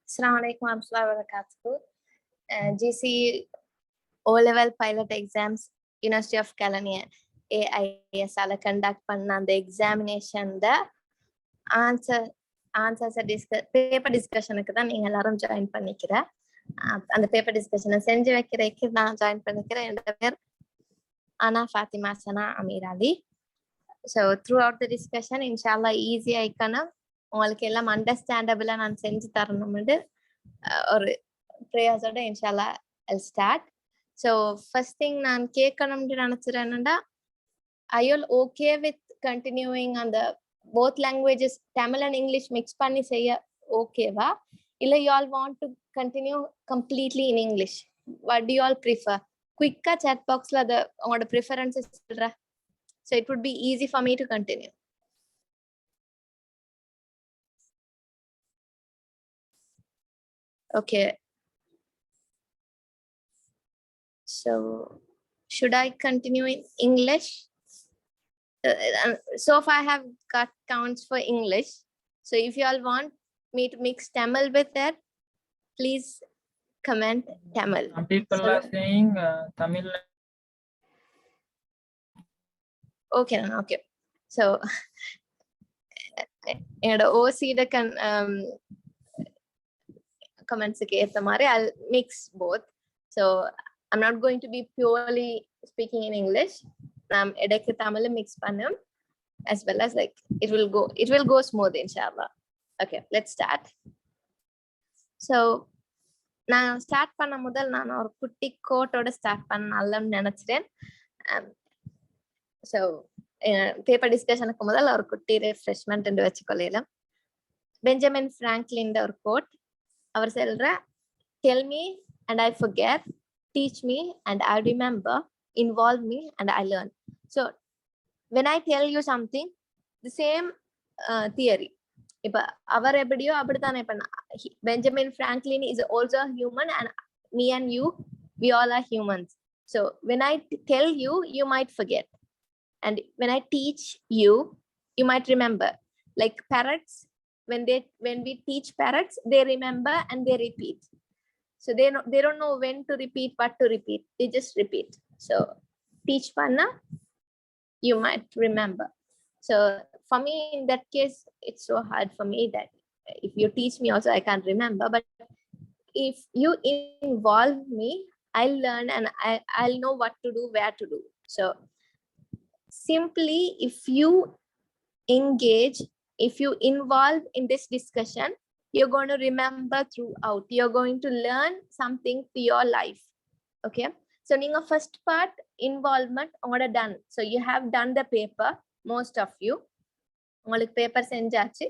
Assalamu alaikum warahmatullahi wabarakatuh. GC O-level pilot exams, University of Kelaniya AIS ala conduct பண்ண அந்த examination-ல answers paper discussion-க்கு தான் நீங்க எல்லாரும் join பண்ணிக்கிற. அந்த paper discussion-ஐ செஞ்சு வைக்கிறதுக்கு நான் join பண்ணிக்கிறேன். என்னோட பேர் Ana Fatima Sana Amir Ali. So throughout the discussion, inshallah easy ஆயிக்கணும். உங்களுக்கு எல்லாம் அண்டர்ஸ்டாண்டபிளா நான் செஞ்சு தரணும்னு ஒரு ப்ரேயர்ஸோட இன்ஷால்லா I'll start. So first thing நான் கேட்கணும்னு நினைச்சிறேன் என்னன்னா, are you all okay with continuing on the both languages, Tamil and English mix பண்ணி செய்ய ஓகேவா, இல்ல you all want to continue completely in English? What do you all prefer? குயிக்கா chat boxல அத உங்களோட preferences சொல்ற. So it would be easy for me to continue. Okay. So should I continue in English? So far I have got counts for English. So if you all want me to mix Tamil with that, please comment Tamil. Some people are saying Tamil. Okay, okay. So OC the comments I'll mix both. So I'm not going to be purely speaking in English. I'm edekku Tamil mix pannum, as well as like it will go smooth inshallah. Okay, let's start. So நான் start பண்ண முதல் நான் ஒரு குட்டி கோட்டோட start பண்ணலாம்னு நினைச்சிட்டேன். So paper டிஸ்கஷனுக்கு முதல் ஒரு குட்டி ரெஃப்ரெஷ்மெண்ட் என்று வச்சுக்கொள்ளலாம். பெஞ்சமின் பிராங்க்லின் ஒரு கோட். அவர் சொல்ற, tell me and I forget, teach me and I remember, involve me and I learn. So when I tell you something, the same theory. இப்ப அவர் எப்படியோ அப்படித்தானே. இப்ப Benjamin Franklin is also a human, and me and you, we all are humans. So when I tell you, you might forget, and when I teach you, you might remember. Like parrots, when we teach parrots, they remember and they repeat. So they don't know when to repeat, what to repeat, they just repeat. So teach panna, you might remember. So for me in that case, it's so hard for me that if you teach me also I can't remember, but if you involve me, I'll learn and I'll know what to do, where to do. So simply, if you engage, if you involve in this discussion, you're going to remember throughout. You're going to learn something for your life. Okay, so ninga first part involvement already done. So you have done the paper, most of you உங்களுக்கு paper செஞ்சாச்சு.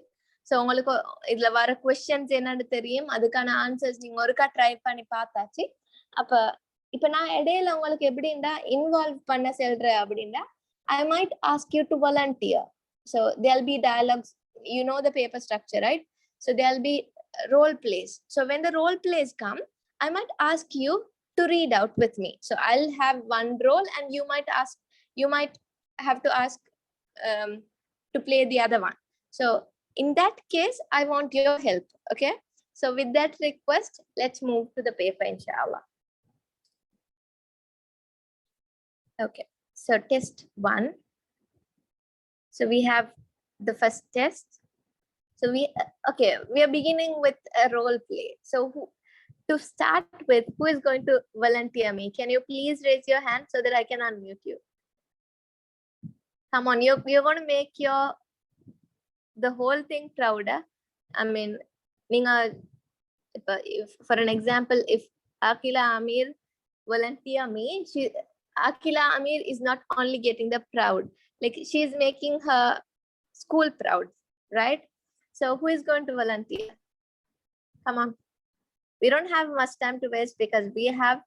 So உங்களுக்கு இதுல வர questions என்னன்னு தெரியும், அதுக்கான answers நீங்க ஒருக்கா ட்ரை பண்ணி பார்த்தாச்சு. அப்ப இப்ப நான் இடையில உங்களுக்கு எப்படின்னா இன்வால்வ் பண்ண சொல்ற அப்படின்னா, I might ask you to volunteer. So there'll be dialogues, you know the paper structure, right? So there'll be role plays. So when the role plays come, I might ask you to read out with me. So I'll have one role and you might have to ask to play the other one. So in that case, I want your help. Okay, so with that request, let's move to the paper inshallah. Okay, so test 1. So we have the first test. So we are beginning with a role play. So to start with, who is going to volunteer me? Can you please raise your hand so that I can unmute you? Come on, you're going to make the whole thing prouder. I mean, if for an example, if Akila Amir volunteer me, Akila Amir is not only getting the proud, like she is making her school proud, right? So who is going to volunteer? Come on, we don't have much time to waste because we have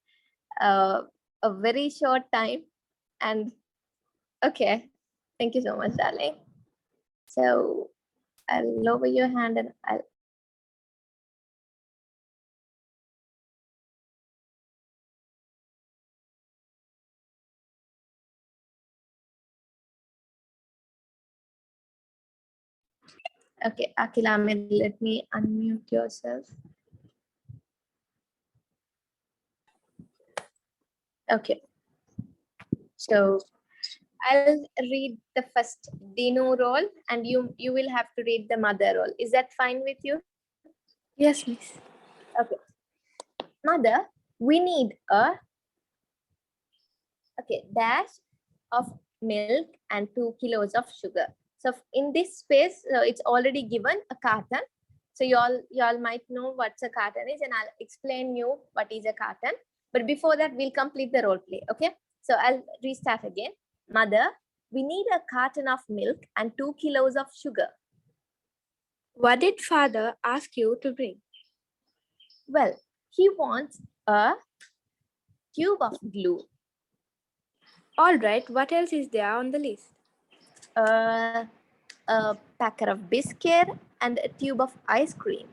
a very short time. And okay, thank you so much, darling. So I'll lower your hand and I'll okay, Akila, let me unmute yourself. Okay. So I'll read the first Dinu role and you will have to read the mother role. Is that fine with you? Yes, miss. Okay. Mother, we need a dash of milk and 2 kilos of sugar. So in this space, it's already given a carton. So y'all might know what a carton is, and I'll explain you what is a carton. But before that, we'll complete the role play. Okay. So I'll restart again. Mother, we need a carton of milk and 2 kilos of sugar. What did father ask you to bring? Well, he wants a tube of glue, All right, what else is there on the list? a packet of biscuit, and a tube of ice cream.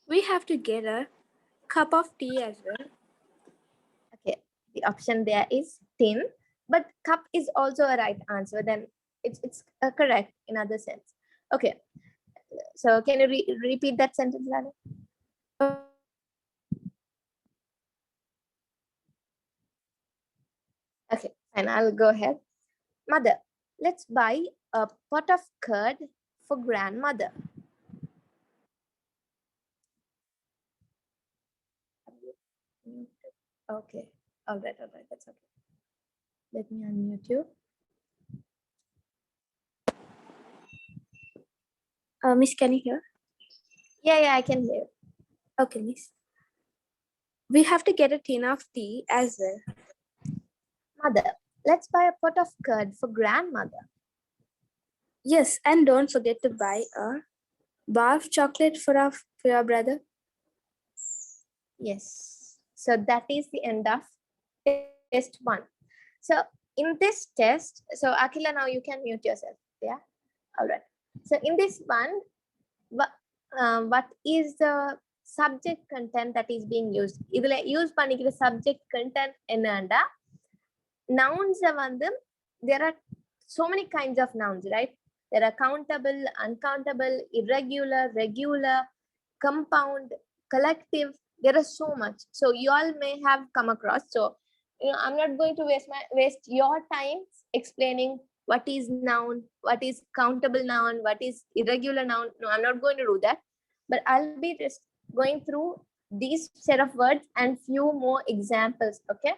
We have to get a cup of tea as well. Okay, the option there is tin, but cup is also a right answer. Then it's correct in other sense. Okay, so can you repeat that sentence, Lana? Okay, fine. I'll go ahead. Mother, let's buy a pot of curd for grandmother. Okay, all right, that's okay. Let me unmute you. Miss, can you hear? Yeah, I can hear. Okay, miss. We have to get a tin of tea as well. Mother, let's buy a pot of curd for grandmother. Yes, and don't forget to buy a bar of chocolate for your brother. Yes. So that is the end of test 1. So in this test, so Akila, now you can mute yourself. Yeah. All right. So in this one, what is the subject content that is being used? Idhula use panikira subject content enanda nouns வந்து there are so many kinds of nouns, right? There are countable, uncountable, irregular, regular, compound, collective. There are so much. So you all may have come across. So I'm not going to waste your time explaining what is noun, what is countable noun, what is irregular noun. No, I'm not going to do that. But I'll be just going through these set of words and few more examples. Okay.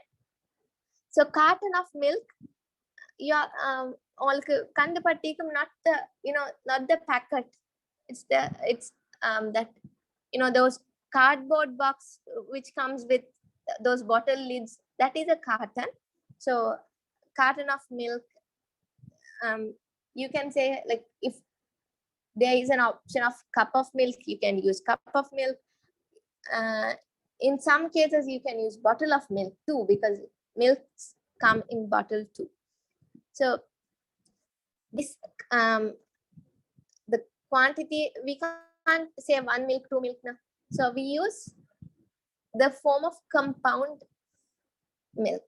So carton of milk, yeah, all not the, not the packet. It's that, those cardboard box which comes with those bottle lids. That is a carton. So carton of milk, you can say, like, if there is an option of cup of milk, you can use cup of milk. In some cases you can use bottle of milk too, because milks come in bottle too. So this the quantity, we can't say 1 milk, 2 milk now. So we use the form of compound milk,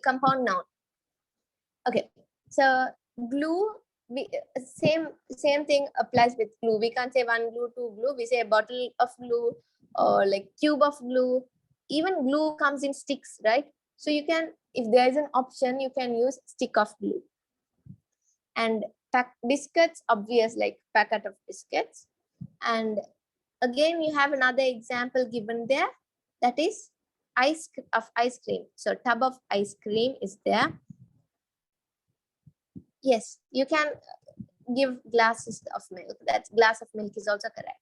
compound noun. Okay, so glue, same thing applies with glue. We can't say 1 glue, 2 glue. We say a bottle of glue or like tube of glue. Even glue comes in sticks, right? So you can, if there is an option, you can use stick of glue. And biscuits, obvious, like packet of biscuits. And again, you have another example given there, that is ice cream. So tub of ice cream is there. Yes, you can give glasses of milk. That glass of milk is also correct.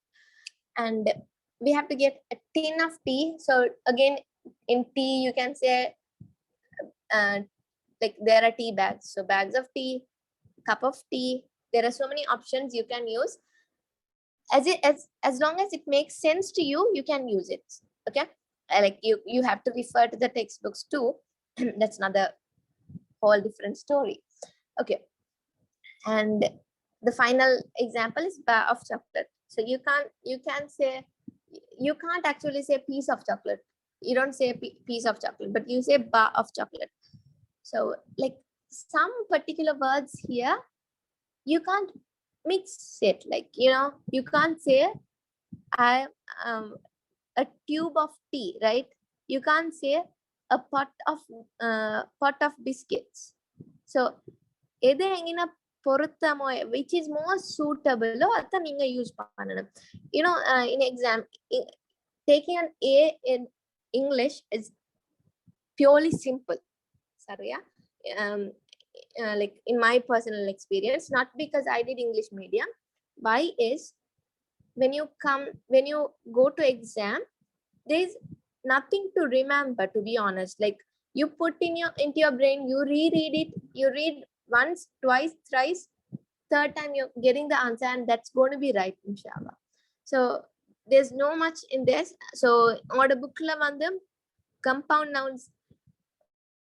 And we have to get a tin of tea. So again, in tea, you can say like there are tea bags. So bags of tea, cup of tea. There are so many options you can use. As long as it makes sense to you, you can use it. Okay, like you have to refer to the textbooks too. That's another whole different story. Okay, and the final example is bar of chocolate. So you can't actually say piece of chocolate. You don't say piece of chocolate, but you say bar of chocolate. So like some particular words here, you can't mix it. Like, you can't say I a tube of tea, right? You can't say a pot of biscuits. So எது எங்கன்னா பொருத்தமோ which is more suitable அத நீங்க use பண்ணணும். You know, in exam, taking an A in English is purely simple. Sorry, like in my personal experience, not because I did English medium. Why is when you go to exam, there's nothing to remember, to be honest. Like you put into your brain, you reread it, you read once, twice, thrice, third time you're getting the answer, and that's going to be right, inshallah. So there's no much in this. So on book la vandu compound nouns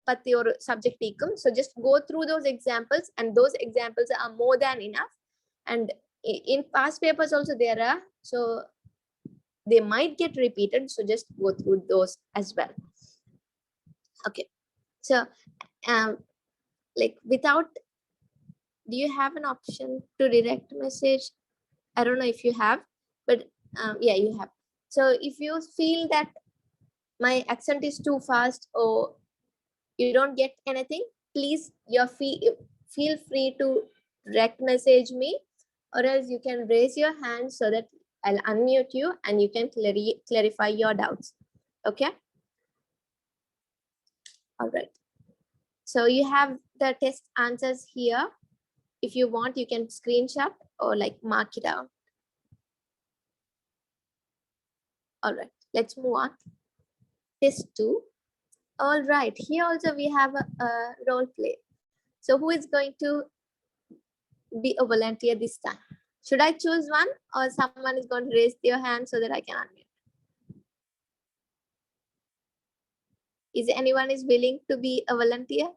patti or subject ikum. So just go through those examples, and those examples are more than enough. And in past papers also there are, so they might get repeated, so just go through those as well. Okay, so like without, do you have an option to direct message? I don't know if you have, but yeah, you have. So if you feel that my accent is too fast or you don't get anything, please feel free to direct message me, or else you can raise your hand so that I'll unmute you and you can clarify your doubts. Okay, all right. So you have the test answers here. If you want, you can screenshot or like mark it out. All right, let's move on. Test 2. All right, here also we have a role play. So who is going to be a volunteer this time? Should I choose one, or someone is going to raise their hand so that I can unmute? Is anyone is willing to be a volunteer?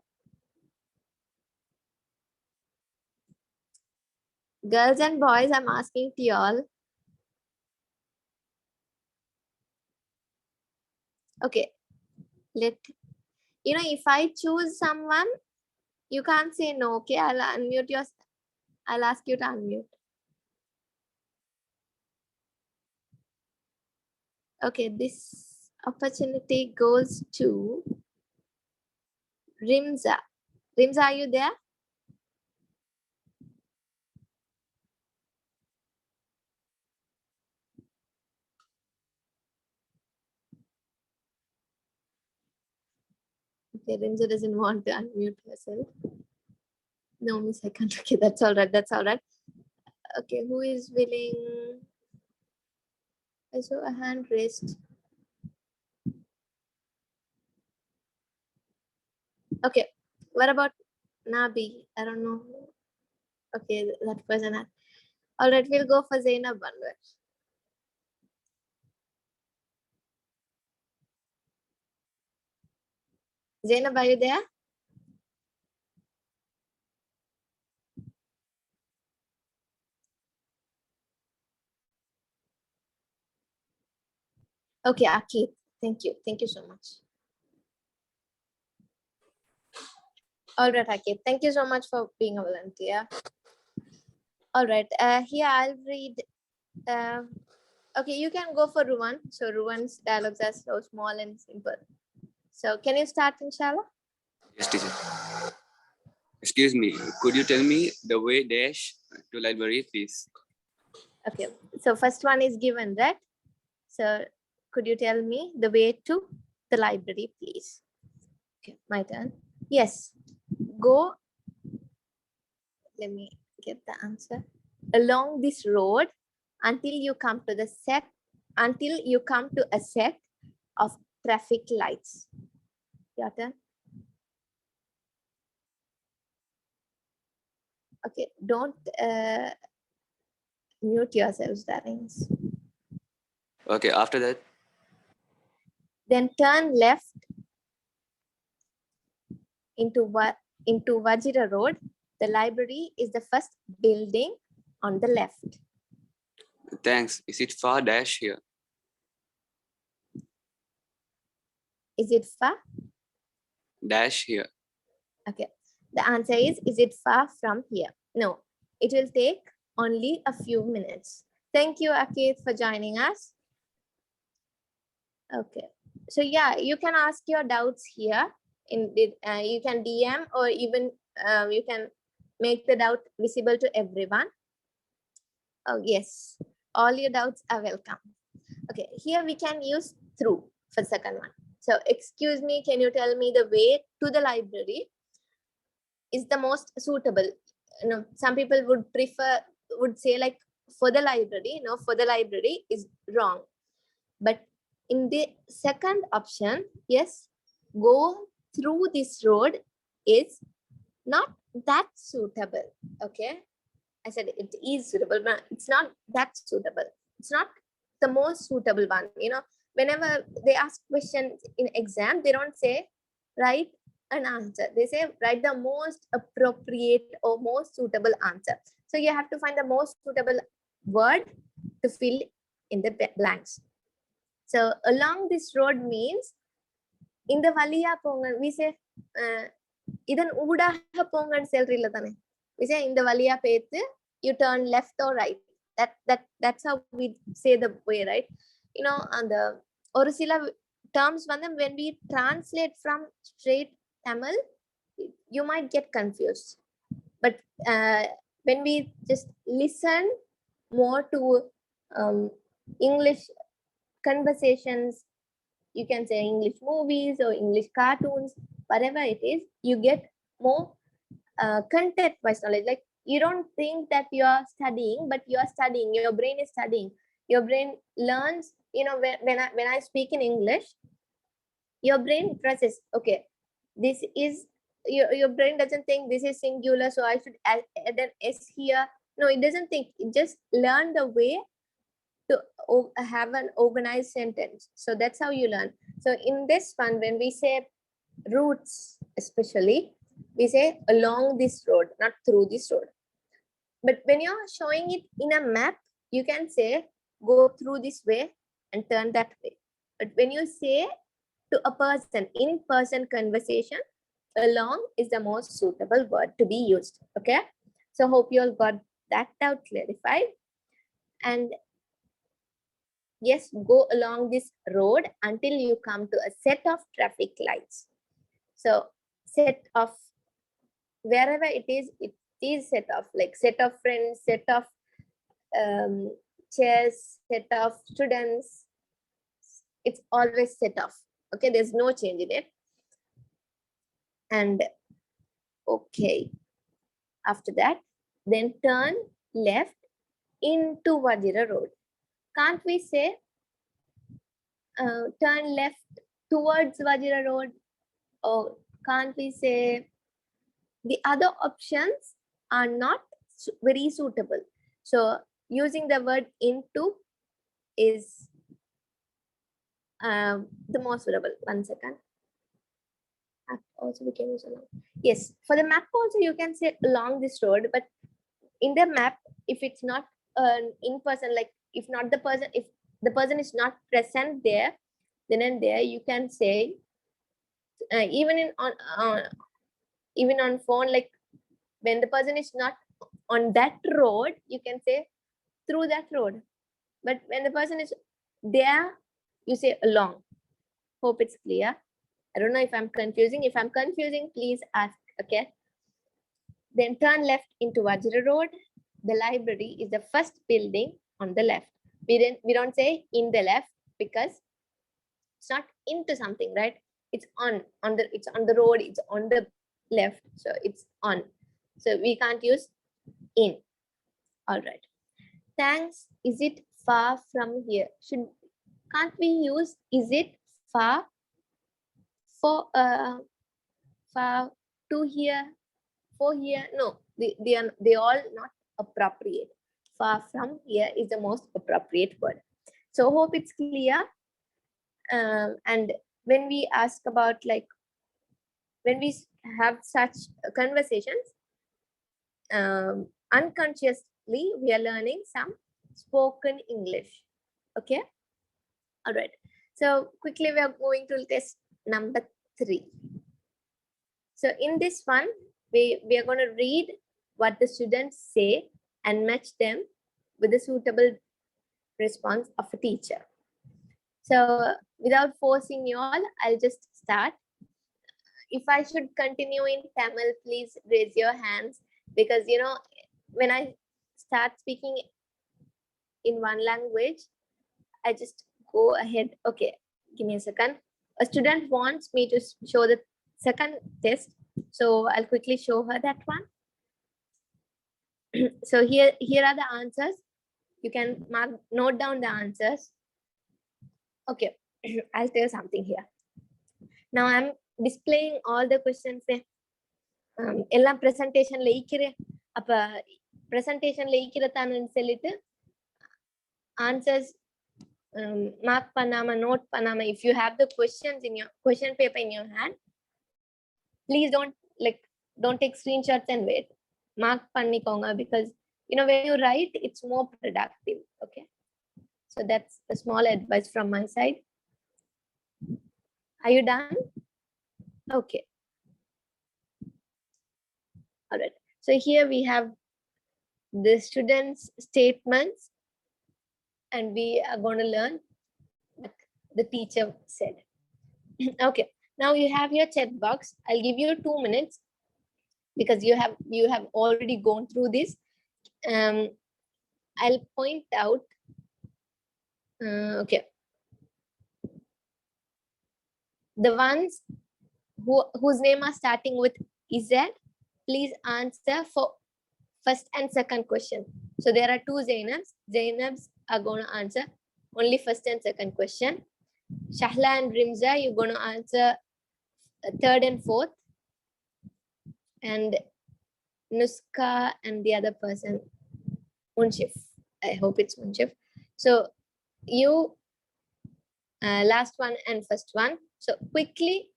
Girls and boys, I'm asking to you all. Okay, you know, if I choose someone, you can't say no. Okay, I'll unmute yourself. I'll ask you to unmute. Okay, this opportunity goes to Rimza. Rimza, are you there? Okay, Rimza doesn't want to unmute herself. No, Miss, I can't. Okay, that's all right. That's all right. Okay, who is willing? I saw a hand raised. Okay, what about Nabi? I don't know. Okay, that person. All right, we'll go for Zainab Banwar. Zainab, are you there? Okay, Akid. Thank you. Thank you so much. All right, Akid. Thank you so much for being a volunteer. All right. Here I'll read. Okay, you can go for Ruwan. So Ruwan's dialogues are so small and simple. So can you start, inshallah? Yes, teacher. Excuse me, could you tell me the way dash to library, please? Okay, so first one is given, right? So could you tell me the way to the library, please? Okay, my turn. Yes, go. Let me get the answer. Along this road until you come to a set of traffic lights. Your turn. Okay, don't mute yourselves, darlings. Okay, after that. Then turn left into Vajira Road. The library is the first building on the left. Thanks. Is it far dash here? Is it far? Dash here. Okay. The answer is it far from here? No. It will take only a few minutes. Thank you, Akid, for joining us. Okay. So yeah, you can ask your doubts here. You can DM, or even you can make the doubt visible to everyone. Oh yes, all your doubts are welcome. Okay, here we can use through for second one. So excuse me, can you tell me the way to the library is the most suitable? You know, some people would say like for the library. No, for the library is wrong. But in the second option, yes, go through this road is not that suitable. Okay, I said it is suitable, but it's not that suitable. It's not the most suitable one. You know, whenever they ask questions in exam, they don't say write an answer. They say write the most appropriate or most suitable answer. So you have to find the most suitable word to fill in the blanks. So along this road means in the valiya pongan, we say idan oodaha pongan selrilla thane. We say in the valiya pethu you turn left or right. That's how we say the way, right? You know, and the or sila terms when we translate from straight Tamil, you might get confused. But when we just listen more to English conversations, you can say English movies or English cartoons, whatever it is, you get more content wise knowledge. Like you don't think that you are studying, but you are studying. Your brain is studying. Your brain learns. You know, when I speak in English, your brain processes. Okay, this is your brain doesn't think this is singular, so I should add an S here. No, it doesn't think. It just learn the way to have an organized sentence. So that's how you learn. So in this one, when we say routes, especially, we say along this road, not through this road. But when you're showing it in a map, you can say go through this way and turn that way. But when you say to a person, in-person conversation, along is the most suitable word to be used. Okay, so hope you all got that out clarified. And yes, go along this road until you come to a set of traffic lights. So set of wherever it is set of, like set of friends, set of chairs, set of students. It's always set off. Okay, there's no change in it. And okay, after that, then turn left into Vajira Road. Can't we say turn left towards Vajira Road? Or can't we say the other options are not very suitable? So using the word into is the most suitable. 1 second. Map also we can use along. Yes, for the map also you can say along this road, but in the map, if it's not in person, like if the person is not present there, then and there you can say even on phone, like when the person is not on that road, you can say through that road. But when the person is there, you say along. Hope it's clear. I don't know if I'm confusing. If I'm confusing, please ask. Okay. Then turn left into Vajra Road. The library is the first building on the left. We don't say in the left because it's not into something, right? It's it's on the road, it's on the left, so it's on. So we can't use in. All right. Thanks. Is it far from here? Can't we use is it far for far to here, for here? No, they all not appropriate. Far from here is the most appropriate word. So hope it's clear. And when we ask about, like, when we have such conversations, unconsciously we are learning some spoken English. Okay. All right. So quickly we are going to test number 3. So in this one, we are going to read what the students say and match them with a suitable response of a teacher. So without forcing you all, I'll just start. If I should continue in Tamil, please raise your hands, because when I start speaking in one language, I just go ahead. Okay, give me a second. A student wants me to show the second test, so I'll quickly show her that one. So here are the answers. You can note down the answers. Okay, I'll tell you something here. Now I'm displaying all the questions. எல்லாம் பிரசன்டேஷன்ல ஈக்கிறேன். அப்ப பிரசன்டேஷன்ல ஈக்கிறதான்னு சொல்லிட்டு answers mark பண்ணாம note பண்ணாம, if you have the questions in your question paper in your hand, please don't take screenshots and wait. Mark பண்ணிக்கோங்க, because when you write, it's more productive. Okay, so that's a small advice from my side. Are you done? Okay. All right. So here we have the students' statements, and we are going to learn what the teacher said. Okay. Now you have your chat box. I'll give you 2 minutes, because you have already gone through this. I'll point out. Okay. The ones whose name are starting with Z, please answer for first and second question. So there are two Zainabs. Zainabs are going to answer only first and second question. Shahla and Rimza, you're going to answer third and fourth. And Nuska and the other person, Munshif. I hope it's Munshif. So you last one and first one. So quickly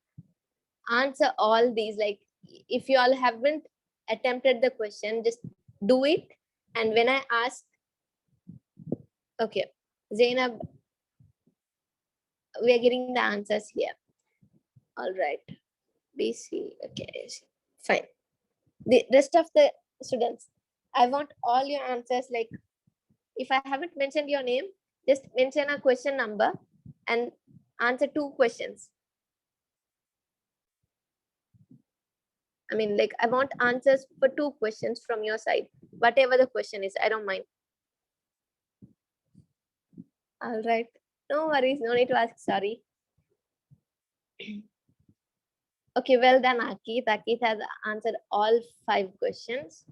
answer all these. Like, if you all haven't attempted the question, just do it. And when I ask, okay, Zainab, we are getting the answers here. All right, BC. Okay, fine. The rest of the students, I want all your answers. Like, if I haven't mentioned your name, just mention a question number and answer 2 questions. I mean, like, I want answers for 2 questions from your side. Whatever the question is, I don't mind. All right. No worries. No need to ask sorry. Okay, well done, Akith. Akith has answered all 5 questions.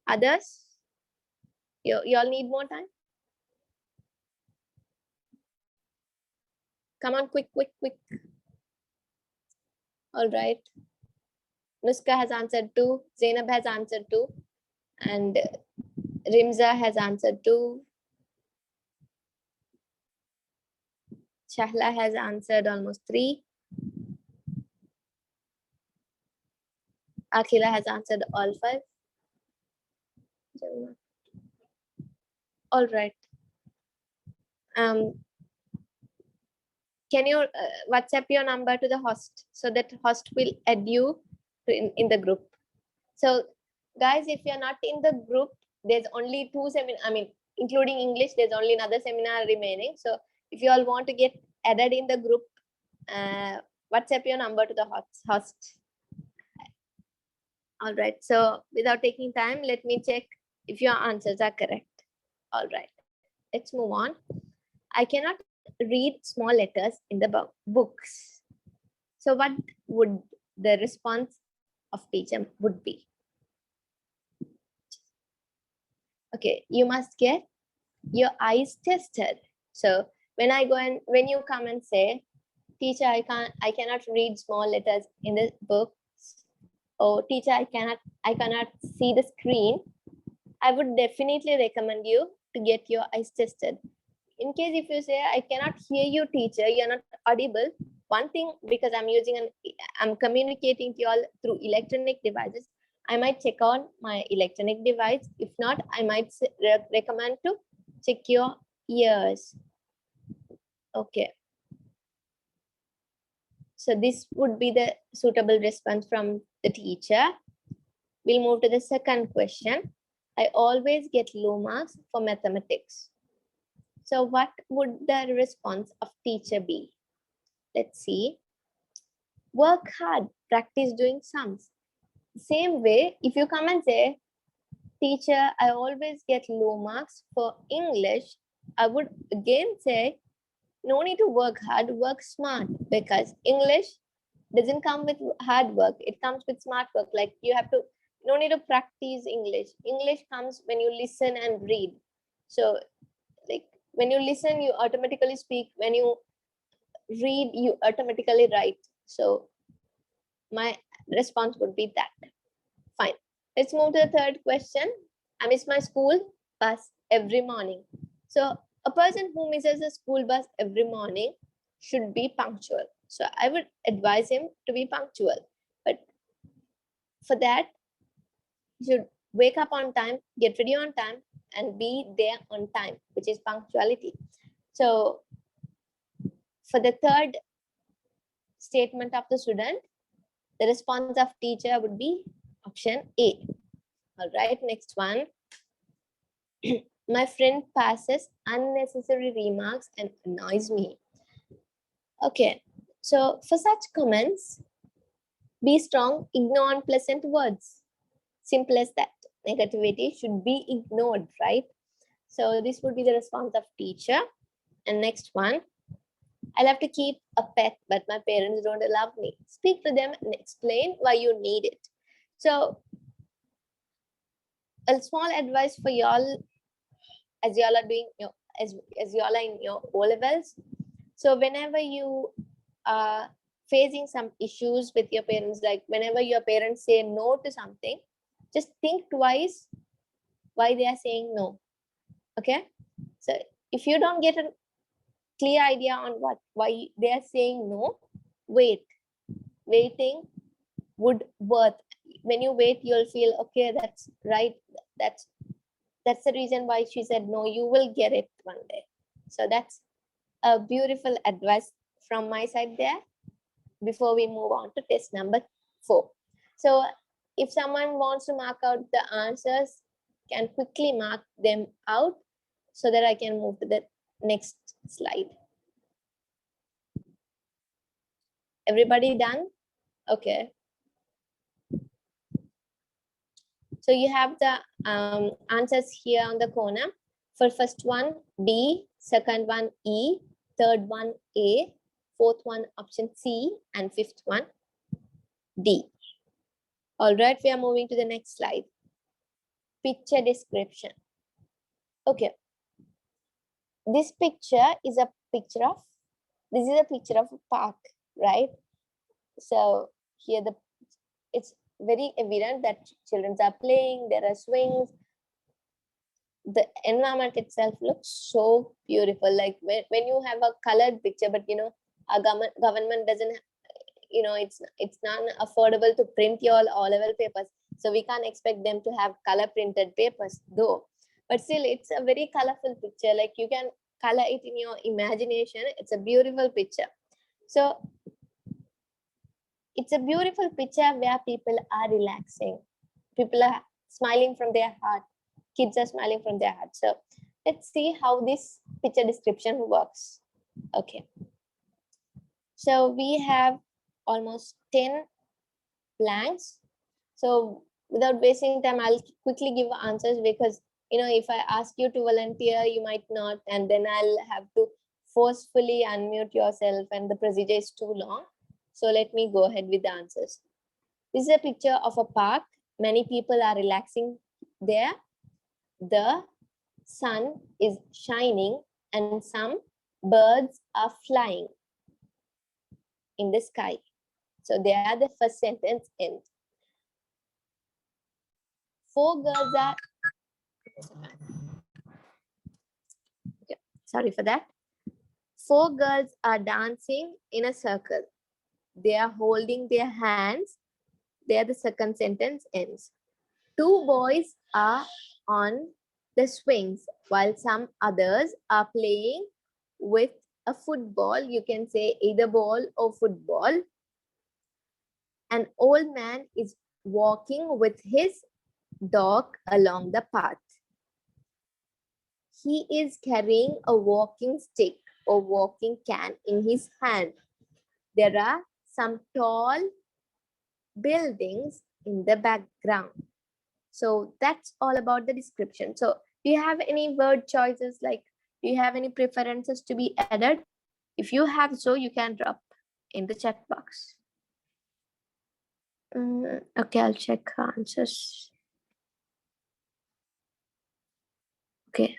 Others? You all need more time? Come on, quick. All right. Nuska has answered 2. Zainab has answered 2. And Rimza has answered 2. Shahla has answered almost 3. Akhila has answered all 5. All right. Can you WhatsApp your number to the host, so that host will add you in the group? So guys, if you're not in the group, there's only 2 seminars. I mean, including English, there's only another seminar remaining. So if you all want to get added in the group, WhatsApp your number to the host. All right. So without taking time, let me check if your answers are correct. All right. Let's move on. I cannot read small letters in the books. So what would the response of teacher would be? Okay, you must get your eyes tested. So when you come and say, teacher, I cannot read small letters in the books, or teacher, I cannot see the screen, I would definitely recommend you to get your eyes tested. In case if you say, I cannot hear you, teacher, you're not audible, one thing, because I'm communicating to you all through electronic devices, I might check on my electronic device. If not, I might recommend to check your ears. Okay. So this would be the suitable response from the teacher. We'll move to the second question. I always get low marks for mathematics. So what would the response of teacher be? Let's see. Work hard, practice doing sums. Same way, if you come and say, teacher, I always get low marks for English, I would again say, no need to work hard, work smart, because English doesn't come with hard work, it comes with smart work. Like you have to, no need to practice English. English comes when you listen and read. So like when you listen, you automatically speak. When you read, you automatically write. So my response would be that. Fine. Let's move to the third question. I miss my school bus every morning. So a person who misses the school bus every morning should be punctual. So I would advise him to be punctual. But for that, you should wake up on time, get ready on time, and be there on time, which is punctuality. So for the third statement of the student, the response of teacher would be option A. All right, next one. My friend passes unnecessary remarks and annoys me. Okay, so for such comments, be strong, ignore unpleasant words. Simple as that. Negativity should be ignored, right? So this would be the response of teacher. And next one, I love to keep a pet, but my parents don't allow me. Speak to them and explain why you need it. So a small advice for y'all as y'all are doing your as y'all are in your O levels. So whenever you are facing some issues with your parents, like whenever your parents say no to something, just think twice why they are saying no. Okay, so if you don't get a clear idea on why they are saying no, waiting would worth. When you wait, you'll feel okay, that's right, that's the reason why she said no. You will get it one day. So that's a beautiful advice from my side there. Before we move on to test number 4, so if someone wants to mark out the answers, can quickly mark them out so that I can move to the next slide. Everybody done? Okay. So you have the answers here on the corner. For first one, B, second one, E, third one, A, fourth one, option C, and fifth one, D. All right, we are moving to the next slide. Picture description. Okay. This picture is a picture of, this is a picture of a park, right? So here it's very evident that children are playing, there are swings. The environment itself looks so beautiful. Like when you have a colored picture, but you know, our government doesn't, you know, it's not affordable to print your all-level papers. So we can't expect them to have color printed papers though. But still, it's a very colorful picture. Like you can color it in your imagination. It's a beautiful picture. So it's a beautiful picture where people are relaxing. People are smiling from their heart. Kids are smiling from their heart. So let's see how this picture description works. Okay. So we have almost 10 blanks. So without wasting time, I'll quickly give answers because, you know, if I ask you to volunteer, you might not, and then I'll have to forcefully unmute yourself and the procedure is too long. So let me go ahead with the answers. This is a picture of a park. Many people are relaxing there. The sun is shining and some birds are flying in the sky. So there the first sentence ends. 4 girls are, okay, sorry for that. 4 girls are dancing in a circle. They are holding their hands. There the second sentence ends. 2 boys are on the swings while some others are playing with a football. You can say either ball or football. An old man is walking with his dog along the path. He is carrying a walking stick or walking can in his hand. There are some tall buildings in the background. So that's all about the description. So do you have any word choices? Like, do you have any preferences to be added? If you have so, you can drop in the chat box. Okay, I'll check answers. Okay.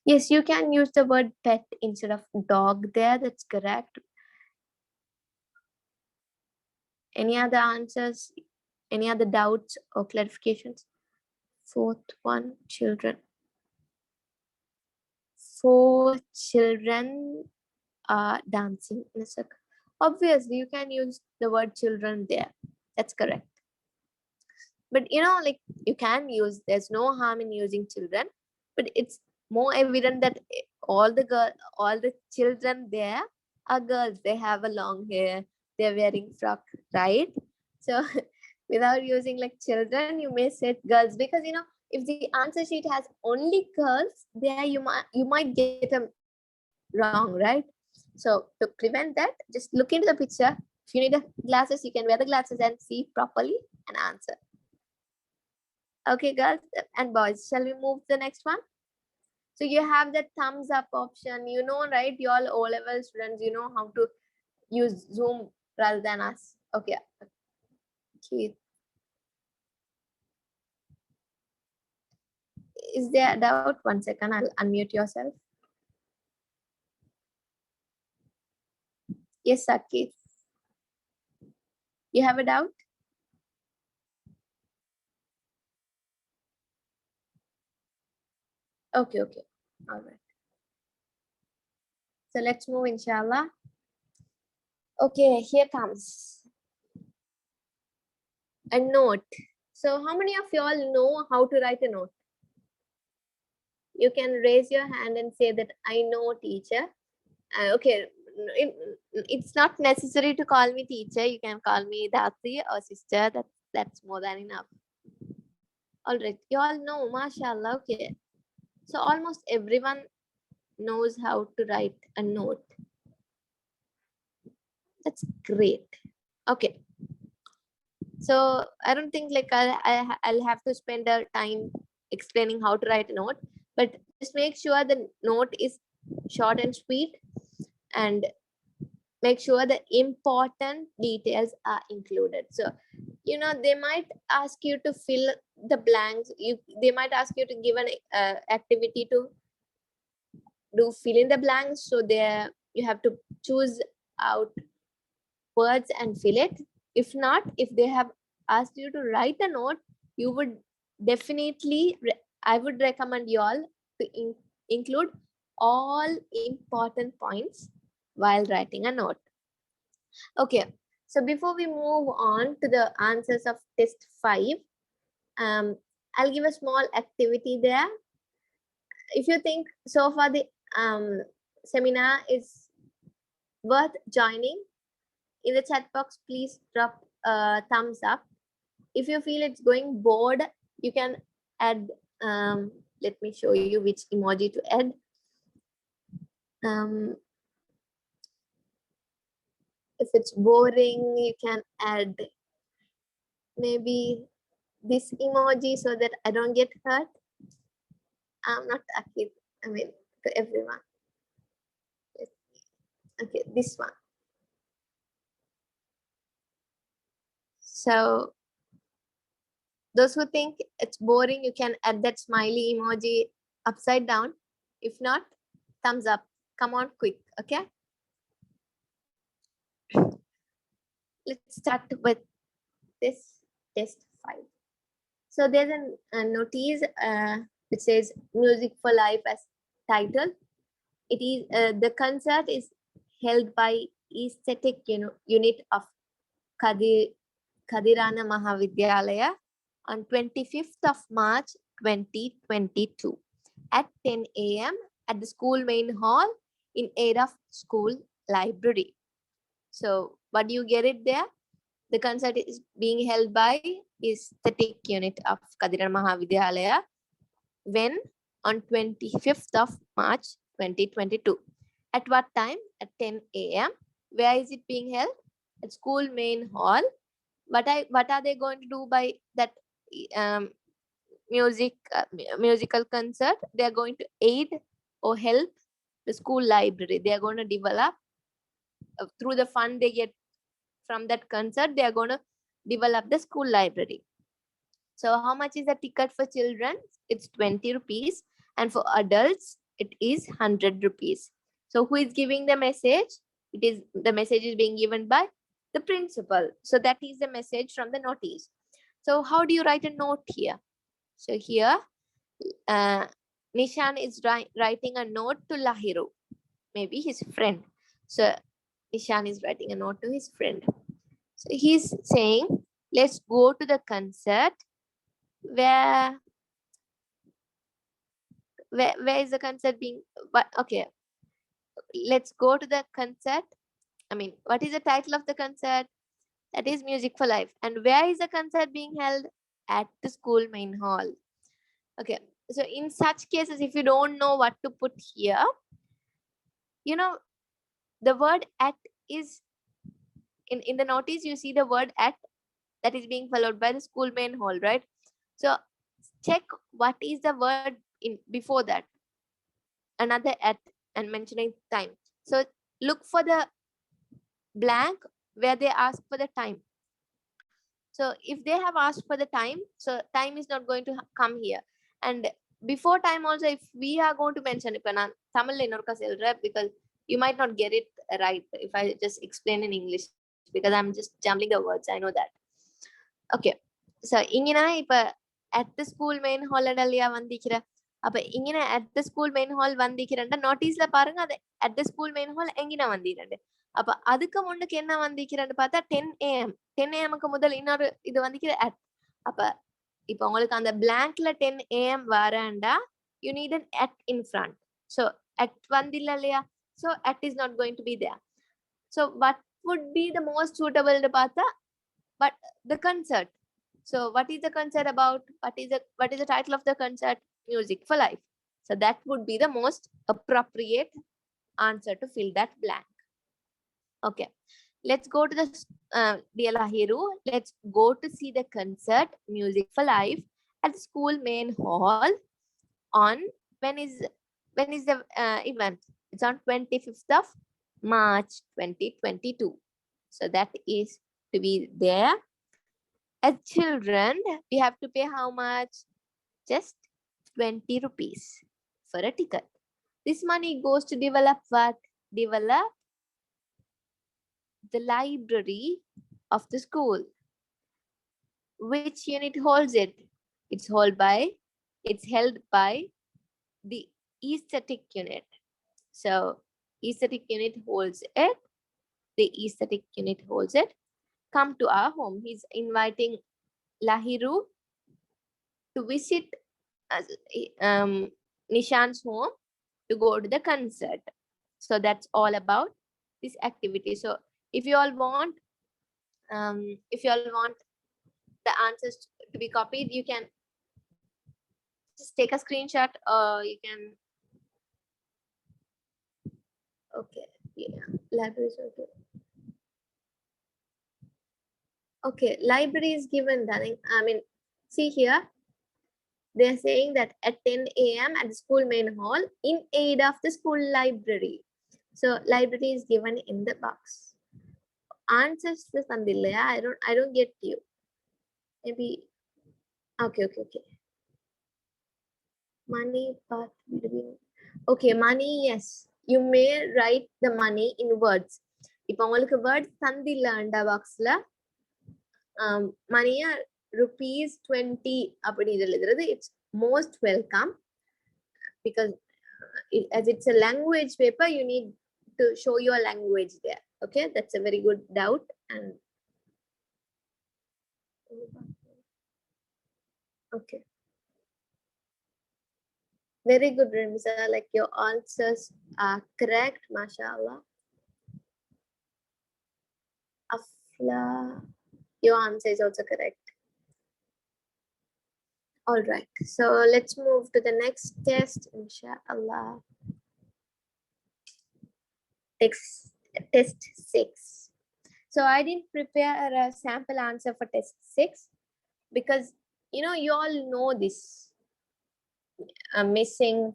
Yes, you can use the word pet instead of dog there. That's correct. Any other answers? Any other doubts or clarifications? Fourth one, children. 4 children are dancing in a circle. Obviously, you can use the word children there. That's correct. But you know, like you can use, there's no harm in using children, but it's more evident that all the children there are girls. They have a long hair, they're wearing frock, right? So without using like children, you may say girls, because you know, if the answer sheet has only girls, there you might get them wrong, right? So to prevent that, just look into the picture. If you need the glasses, you can wear the glasses and see properly and answer. Okay, girls and boys, shall we move to the next one? So you have the thumbs up option, you know, right? You all O-level students, you know how to use Zoom rather than us. Okay. Okay. Is there a doubt? 1 second, I'll unmute yourself. Yes, Sakit. You have a doubt? Okay, okay. All right. So let's move, inshallah. Okay, here comes a note. So how many of you all know how to write a note? You can raise your hand and say that I know, teacher. Okay, it's not necessary to call me teacher. You can call me Dati or sister. That's more than enough. All right, you all know, mashallah. Okay, so almost everyone knows how to write a note. That's great. Okay, so I don't think like I'll have to spend a time explaining how to write a note, but just make sure the note is short and sweet, and make sure the important details are included. So you know, they might ask you to fill the blanks. They might ask you to give an activity to do fill in the blanks. So there you have to choose out words and fill it. If not, if they have asked you to write a note, you would definitely I would recommend you all to include all important points while writing a note. Okay, so before we move on to the answers of test 5, I'll give a small activity there. If you think so far the seminar is worth joining, in the chat box, please drop a thumbs up. If you feel it's going bored, you can add, let me show you which emoji to add. If it's boring, you can add maybe this emoji so that I don't get hurt. I'm not a kid, I mean to everyone. Okay, this one. So those who think it's boring, you can add that smiley emoji upside down. If not, thumbs up. Come on, quick, okay? Let's start with this test 5. So there's a notice which says Music for Life as title. It is the concert is held by Aesthetic Unit of Kadirana Mahavidyalaya on 25th of March 2022 at 10 a.m. at the school main hall in aid of school library. So what do you get it there? The concert is being held by Aesthetic Unit of Kadirana Mahavidyalaya When? On 25th of March 2022. At what time? At 10 a.m. Where is it being held? At school main hall. What are they going to do by that musical concert? They are going to aid or help the school library. They are going to develop through the fund they get from that concert. They are going to develop the school library. So how much is the ticket for children? It's 20 rupees, and for adults it is 100 rupees. So who is giving the message? The message is being given by the principal. So that is the message from the notice. So how do you write a note here? So here Nishan is writing a note to Lahiru, maybe his friend. So Nishan is writing a note to his friend. So he's saying, let's go to the concert. Where is the concert being? But okay, let's go to the concert. I mean, what is the title of the concert? That is Music for Life. And where is the concert being held? At the school main hall. Okay, so in such cases, if you don't know what to put here, the word at is in the notice. You see the word at that is being followed by the school main hall, right? So check what is the word in before that, another at, and mentioning time. So look for the blank where they ask for the time. So if they have asked for the time, so time is not going to come here. And before time also, if we are going to mention it, because you might not get it right if I just explain in English, because I'm just jumbling the words. I know that. Okay. So ingina ipa at the school main hall adaliya vandikira. அப்ப இங்கே at the school main hall வந்திக்கிறேன் நோட்டீஸ்ல பாருங்க அது at the school main hall எங்கின வந்திக்கிறேன். அப்ப அதுக்கு முன்னுக்கு என்ன வந்திக்கிறேன்னு பார்த்தா 10 am 10 amக்கு முதல் இன்னொரு இது வந்திக்கிற at. அப்ப இப்போ உங்களுக்கு அந்த blankல 10 am வரேன்டா you need an at in front. So at வந்தில்ல இல்லையா, so at is not going to be there. So what would be the most suitable ன்னு பார்த்தா but the concert. So what is the concert about? What is the title of the concert? Music for Life. So that would be the most appropriate answer to fill that blank. Okay, let's go to the dear Lahiru, let's go to see the concert Music for Life at the school main hall on when is the event? It's on 25th of March 2022. So that is to be there. As children, we have to pay how much? Just 20 rupees for a ticket. This money goes to develop what? Develop the library of the school. Which unit holds it? It's held by the aesthetic unit. So aesthetic unit holds it. The aesthetic unit holds it. Come to our home. He's inviting Lahiru to visit Nishan's home to go to the concert. So that's all about this activity. So if you all want the answers to be copied, you can just take a screenshot, or you can library is okay. Okay, library is given, darling. I mean, see here, they're saying that at 10 a.m. at the school main hall in aid of the school library. So library is given in the box. Answers the Sandilaya, I don't get you. Maybe okay. Money part between. Okay, money, yes. You may write the money in words. If உங்களுக்கு words தந்தில்ல அந்த boxல money rupees 20 அப்படி எழுதுறது it's most welcome, because as it's a language paper, you need to show your language there. Okay, that's a very good doubt. And okay, very good, Rimza. Like your answers are correct, mashallah. Afla, your answer is also correct. All right, so let's move to the next test, inshallah. Test 6. So I didn't prepare a sample answer for test 6 because you all know this missing,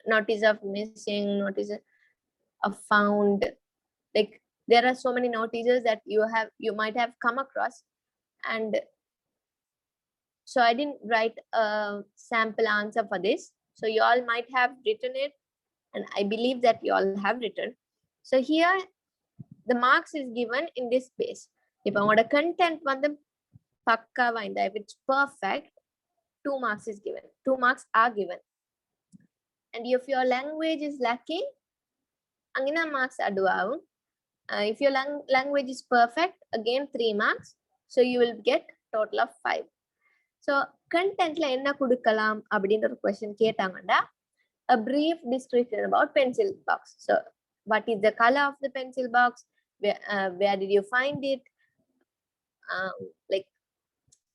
notice of missing, notice of found. Like there are so many notices that you might have come across, and so I didn't write a sample answer for this. So you all might have written it, and I believe that you all have written. So here the marks is given in this space. If I want a content the pakka vainda, if it's perfect, 2 marks is given. 2 marks are given. And if your language is lacking, angina marks aduavum. If your language is perfect, again 3 marks. So you will get total of 5. So content la enna kudukalam abindra question ketanganda, a brief description about pencil box. So what is the color of the pencil box? Where did you find it? Like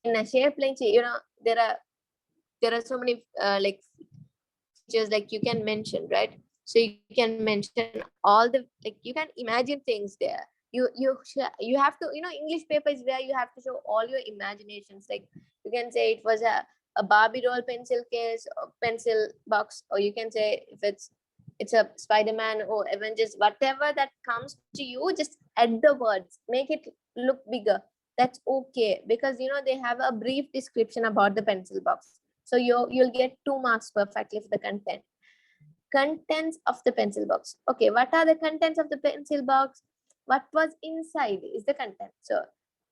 in a shape, like there are so many like features like you can mention, right? So you can mention all the, like you can imagine things there. You have to, English paper is where you have to show all your imaginations. Like you can say it was a Barbie doll pencil case or pencil box, or you can say if it's a Spider-Man or Avengers, whatever that comes to you, just add the words, make it look bigger. That's okay, because they have a brief description about the pencil box. So you'll get 2 marks perfectly for the content. Contents of the pencil box. Okay, what are the contents of the pencil box? What was inside is the content. So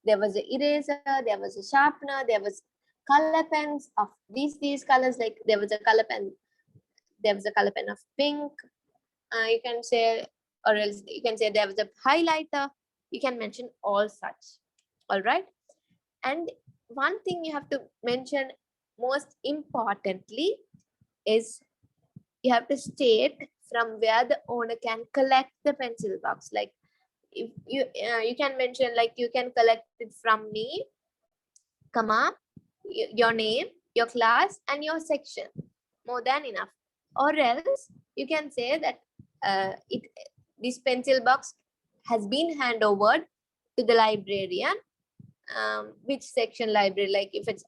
there was an eraser, there was a sharpener, there was color pens of these colors. Like there was a color pen of pink. You can say, or else you can say there was a highlighter. You can mention all such. All right. And one thing you have to mention most importantly is you have to state from where the owner can collect the pencil box. Like if you can mention, like you can collect it from me, comma, your name, your class, and your section. More than enough. Or else you can say that this pencil box has been handed over to the librarian. Which section library? Like if it's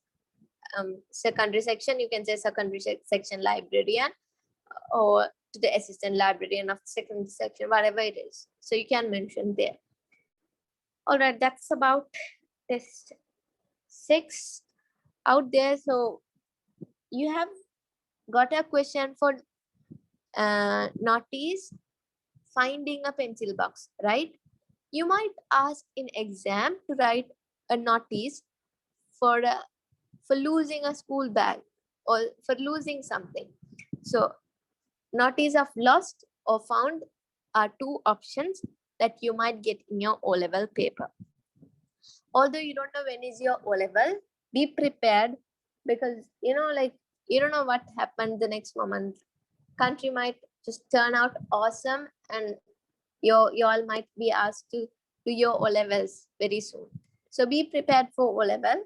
secondary section, you can say secondary section librarian, or to the assistant librarian of secondary section, whatever it is. So you can mention there. All right, that's about test 6 out there. So you have got a question for notice finding a pencil box, right? You might ask in exam to write a notice for losing a school bag or for losing something. So notice of lost or found are 2 options that you might get in your O-level paper. Although you don't know when is your O-level, be prepared, because like you don't know what happened the next moment. Country might just turn out awesome, and you all might be asked to do your O-levels very soon. So be prepared for O-level,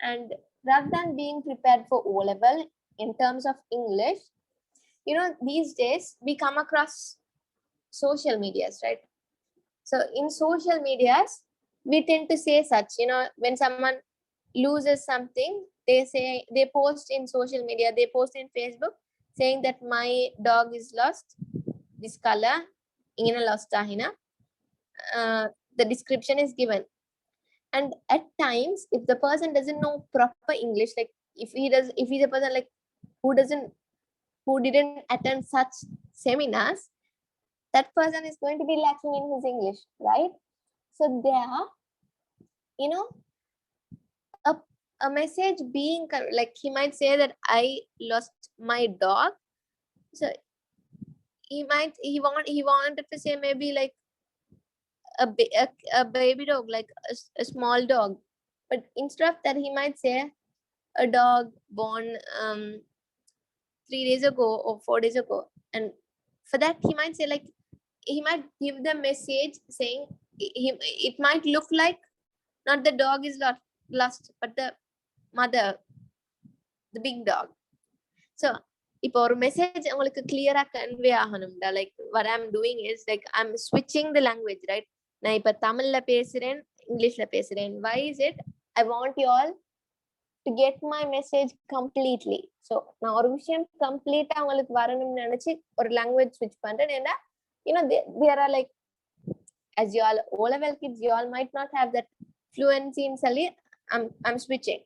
and rather than being prepared for O-level in terms of English, these days we come across social medias, right? So in social medias, we tend to say such, when someone loses something, they post in social media, they post in Facebook saying that my dog is lost, this color, ingana lost ahina. The description is given. And at times, if the person doesn't know proper English, like if he's a person like who didn't attend such seminars, that person is going to be lacking in his English, right? So there, a message being like, he might say that I lost my dog. So he wanted to say maybe like a baby dog, like a small dog, but instead of that he might say a dog born 3 days ago or 4 days ago. And for that he might say, like, he might give the message saying it might look like not the dog is lost, but the mother, the big dog. So இப்போ ஒரு message உங்களுக்கு கிளியரா convey ஆகணும்டா. Like what I'm doing is like I'm switching the language, right? நான் இப்ப தமிழ்ல பேசுறேன், இங்கிலீஷ்ல பேசுறேன். Why is it? I want you all to get my message completely. So நான் ஒரு விஷயம் கம்ப்ளீட்டா உங்களுக்கு வரணும்னு நினைச்சு ஒரு லாங்குவேஜ் ஸ்விட்ச் பண்றேன். ஏன்னா there are like, as you all O-level kids, you all might not have that fluency in Sali. I'm switching.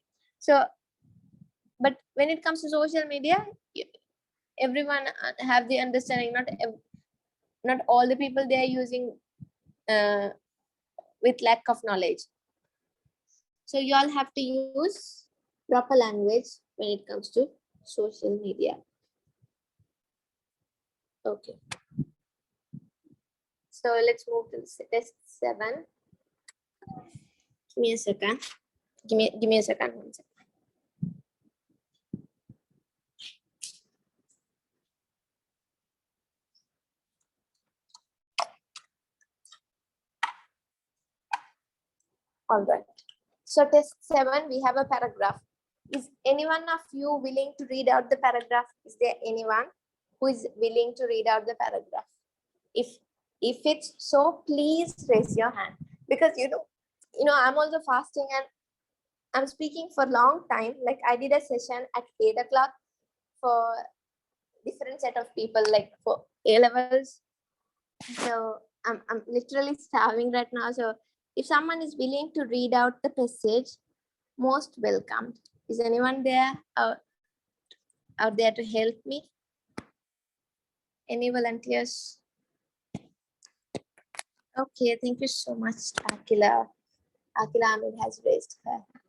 So but when it comes to social media, everyone have the understanding. Not all the people they are using with lack of knowledge. So you all have to use proper language when it comes to social media. Okay. So let's move to test 7. Give me a second. Give me a second. 1 second. All right. So test 7, we have a paragraph. Is anyone of you willing to read out the paragraph? Is there anyone who is willing to read out the paragraph? If it's so, please raise your hand, because you know I'm also fasting and I'm speaking for a long time. Like I did a session at 8 o'clock for different set of people, like for A levels. So I'm literally starving right now. So if someone is willing to read out the passage, most welcome. Is anyone there out there to help me? Any volunteers? Okay, thank you so much, Akila. Akila Ahmed has raised her hand.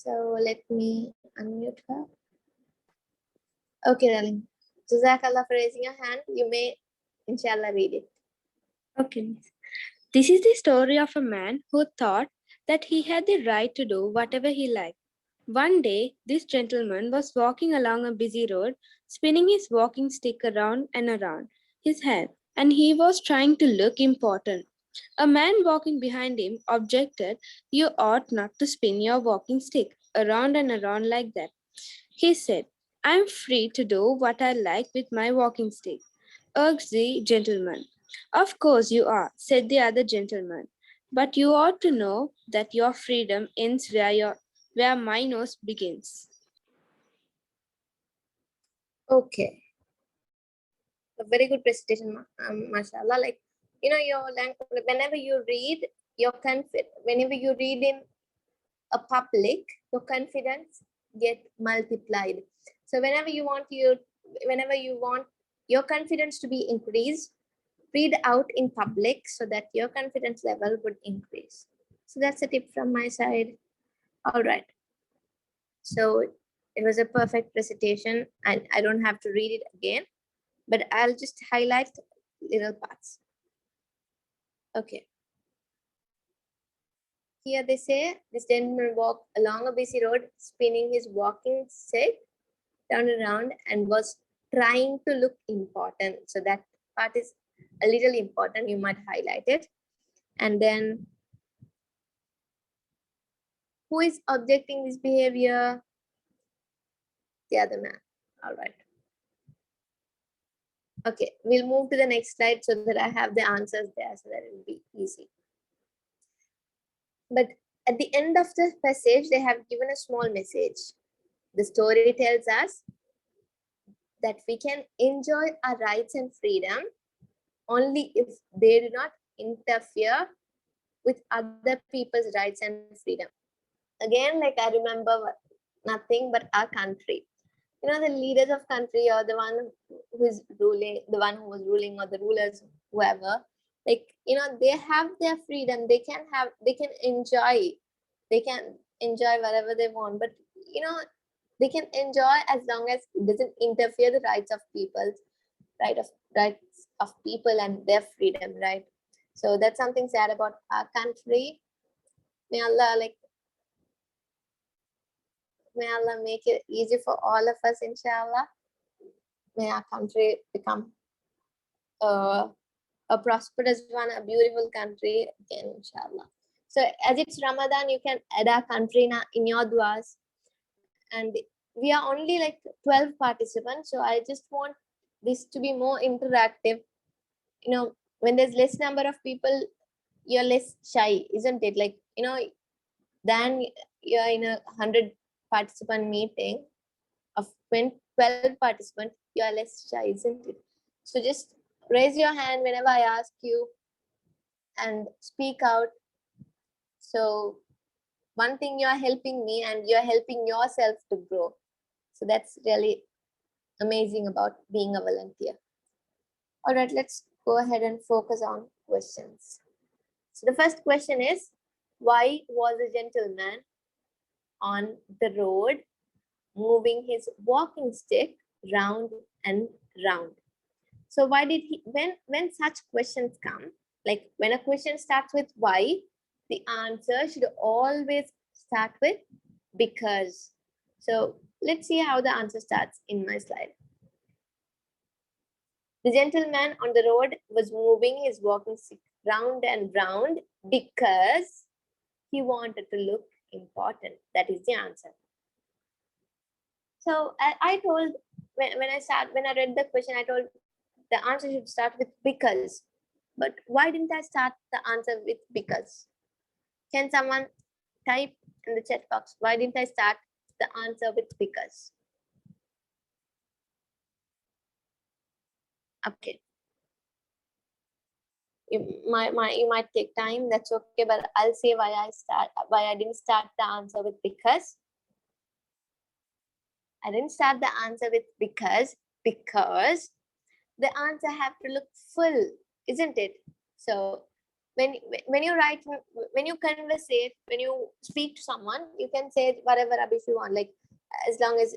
So let me unmute her. Okay, darling. Jazakallah for raising your hand. You may, inshallah, read it. Okay. This is the story of a man who thought that he had the right to do whatever he liked. One day, this gentleman was walking along a busy road, spinning his walking stick around and around his hand, and he was trying to look important. A man walking behind him objected, "You ought not to spin your walking stick around and around like that." He said, "I'm free to do what I like with my walking stick," urged the gentleman. "Of course you are," said the other gentleman, "but you ought to know that your freedom ends where my nose begins." Okay. A very good presentation, mashallah. Like, your language, whenever you read, whenever you read in a public, your confidence get multiplied. So whenever you want your confidence to be increased, read out in public so that your confidence level would increase. So that's a tip from my side. All right. So it was a perfect presentation, and I don't have to read it again, but I'll just highlight little parts. Okay. Here they say, this gentleman walked along a busy road, spinning his walking stick down and around, and was trying to look important. So that part is a little important. You might highlight it. And then, who is objecting this behavior? The other man. All right. Okay, we'll move to the next slide so that I have the answers there, so that it will be easy. But at the end of the passage, they have given a small message. The story tells us that we can enjoy our rights and freedom only if they do not interfere with other people's rights and freedom. Again, like I remember nothing but our country. The leaders of country, or the one who is ruling, the one who was ruling, or the rulers, whoever, like, they have their freedom. They can enjoy whatever they want, but they can enjoy as long as it doesn't interfere the rights of people and their freedom, right? So that's something sad about our country. May Allah make it easy for all of us, inshallah. May our country become a prosperous one, a beautiful country again, inshallah. So as it's Ramadan, you can add our country in your duas. and we are only like 12 participants, so I just want this to be more interactive. You know, when there's less number of people, you're less shy, isn't it? Like, you know, than you're in a 100 participant meeting of 12 participants, you're less shy, isn't it? So just raise your hand whenever I ask you and speak out. So one thing, you're helping me and you're helping yourself to grow. So that's really amazing about being a volunteer. All right, let's go ahead and focus on questions. So the first question is, why was a gentleman on the road moving his walking stick round and round? So why did he, when such questions come, like when a question starts with why, the answer should always start with because. So let's see how the answer starts in my slide. The gentleman on the road was moving his walking stick round and round because he wanted to look important. That is the answer. So I told, when I read the question, I told the answer should start with because. But why didn't I start the answer with because? Can someone type in the chat box, why didn't I start the answer with because? Okay. You might take time, that's okay, but I'll say why I didn't start the answer with because. I didn't start the answer with because the answer have to look full, isn't it? So when you write, when you conversate, when you speak to someone, you can say whatever rubbish you want, like as long as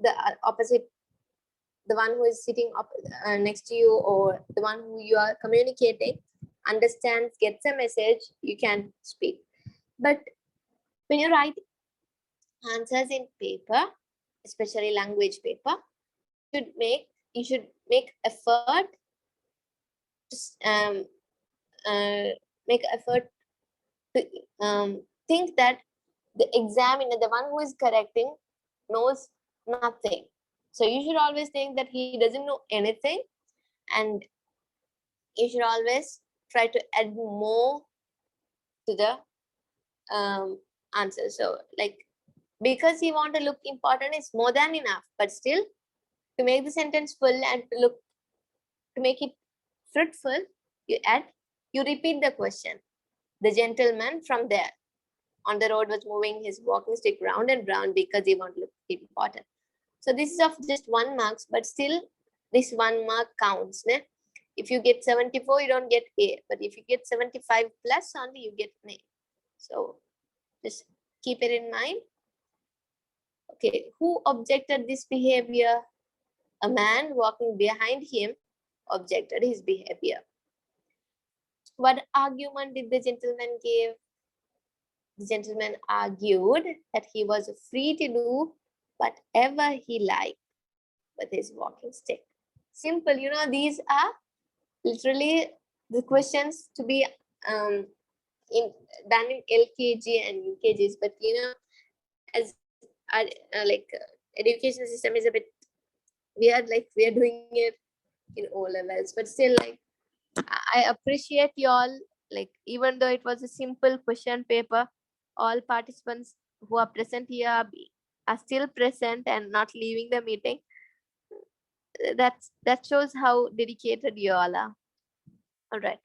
the opposite, the one who is sitting up next to you, or the one who you are communicating understands, gets a message, you can speak. But when you write answers in paper, especially language paper, you should make effort to think that the examiner, the one who is correcting, knows nothing. So you should always think that he doesn't know anything, and you should always try to add more to the answer. So like, because he want to look important is more than enough, but still, to make the sentence full and to make it fruitful, you repeat the question. The gentleman from there on the road was moving his walking stick round and round because he wanted to look important. So this is of just 1 mark, but still this 1 mark counts. Ne? If you get 74, you don't get A, but if you get 75 plus only, you get an A. So just keep it in mind. Okay, who objected this behavior? A man walking behind him objected his behavior. What argument did the gentleman give? The gentleman argued that he was free to do whatever he liked with his walking stick. Simple, you know, these are literally the questions to be done in LKG and UKGs, but you know, as education system is a bit weird, like we are doing it in O levels, but still, like, I appreciate you all, like, even though it was a simple question paper, all participants who are present here are still present and not leaving the meeting. That shows how dedicated you all are. All right.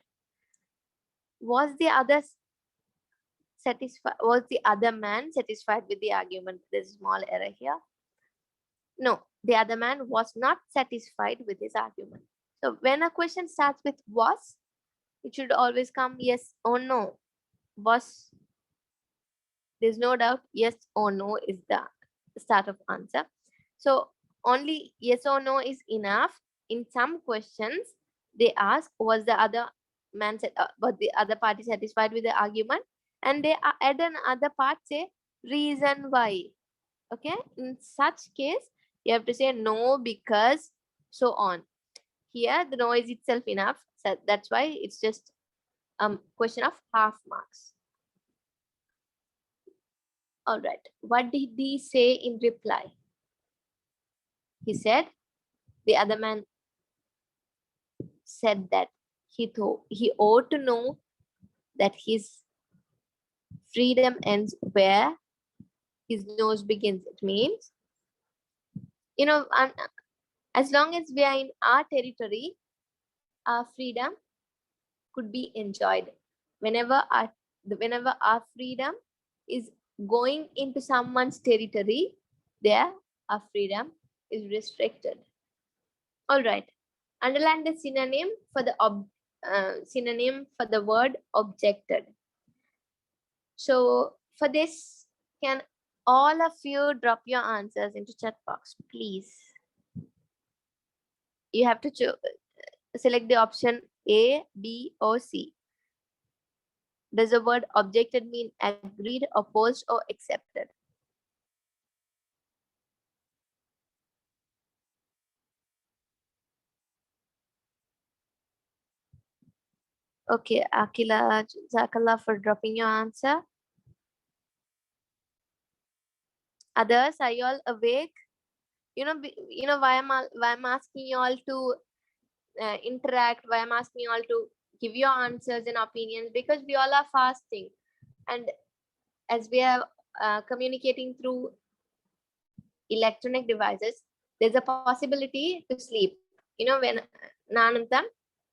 Was the other man satisfied with the argument? There's a small error here. No, the other man was not satisfied with his argument. So when a question starts with was, it should always come yes or no. Was, there's no doubt, yes or no is the start of answer. So only yes or no is enough. In some questions, they ask, was the other man was the other party satisfied with the argument? And they add another part, say reason why. Okay, in such case, you have to say no because so on. Here, the no is itself enough. So that's why it's just question of half marks. All right. What did he say in reply? He said, the other man said that he ought to know that his freedom ends where his nose begins. It means, as long as we are in our territory, our freedom could be enjoyed. Whenever our freedom is going into someone's territory, there our freedom is restricted. All right. Underline the synonym for the word objected. So for this, can all of you drop your answers into chat box, please? You have to select the option A, B, or C. Does the word objected mean agreed, opposed, or accepted? Okay, Akila, Jazakallah for dropping your answer. Others, are you all awake? Why I'm asking you all to interact, why I'm asking you all to give your answers and opinions, because we all are fasting, and as we are communicating through electronic devices, there's a possibility to sleep.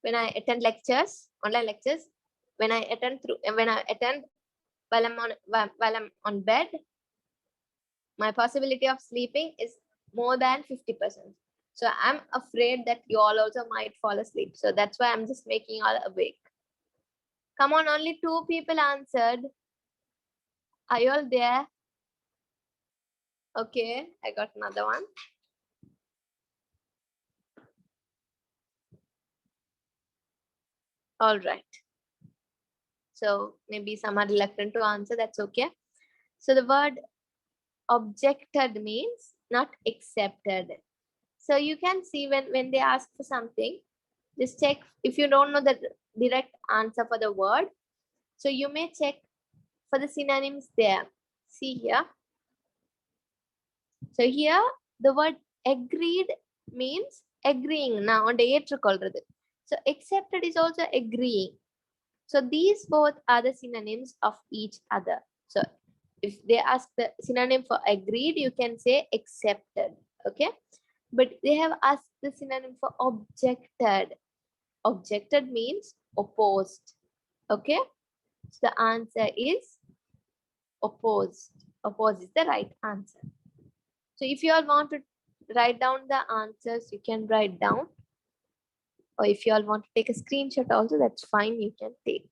When I attend lectures, online lectures, when I attend while I'm on bed, my possibility of sleeping is more than 50%. So I'm afraid that you all also might fall asleep. So that's why I'm just making you all awake. Come on, only 2 people answered. Are you all there? Okay, I got another one. All right. So maybe some are reluctant to answer. That's okay. So the word objected means not accepted. So you can see when they ask for something, just check if you don't know the direct answer for the word. So you may check for the synonyms there. See here. So here the word agreed means agreeing. Now on the so accepted is also agreeing. So these both are the synonyms of each other. So if they ask the synonym for agreed, you can say accepted. Okay. But they have asked the synonym for objected. Objected means opposed. Okay. So the answer is opposed. Opposed is the right answer. So if you all want to write down the answers, you can write down. Or if you all want to take a screenshot also, that's fine. You can take.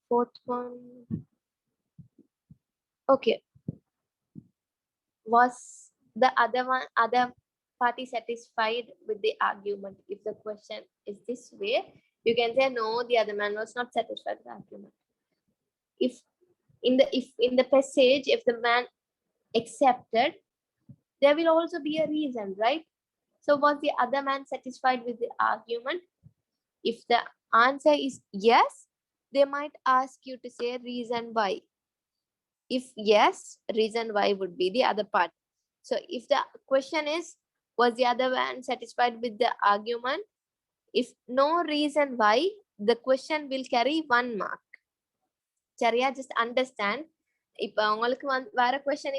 Fourth one. Okay. Was the other party satisfied with the argument? If the question is this way, you can say no, the other man was not satisfied with the argument. If in the passage, if the man accepted, there will also be a reason, right? So was the other man satisfied with the argument? If the answer is yes, they might ask you to say reason why. If yes, reason why would be the other part. So if the question is, was the other man satisfied with the argument? If no reason why, the question will carry 1 mark. Chariya, just understand. If a question,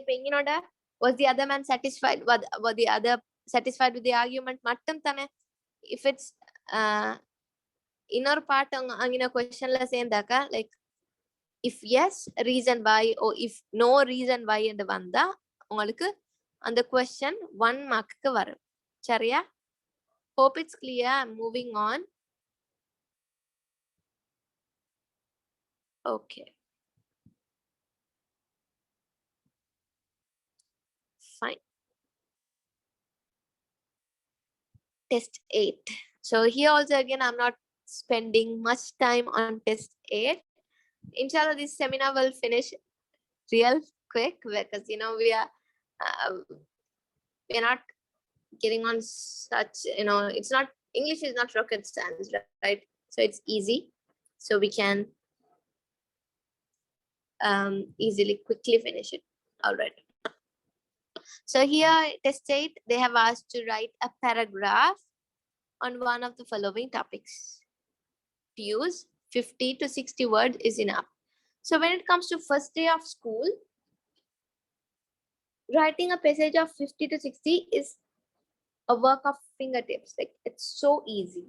was the other man satisfied? Was the other satisfied with the argument? If it's inner part question like if yes, reason why, or if no reason why and vanda ungalku and the question 1 mark ku varum. Chariya? Hope it's clear. I'm moving on. Okay. Fine. Test 8. So here also again, I'm not spending much time on test 8. Inshallah, this seminar will finish real quick because we are not getting on such it's not English is not rocket science, right? So it's easy, so we can easily quickly finish it. All right. So here, test 8, they have asked to write a paragraph on one of the following topics. Use 50 to 60 words is enough. So when it comes to first day of school, writing a passage of 50 to 60 is a work of fingertips. Like, it's so easy.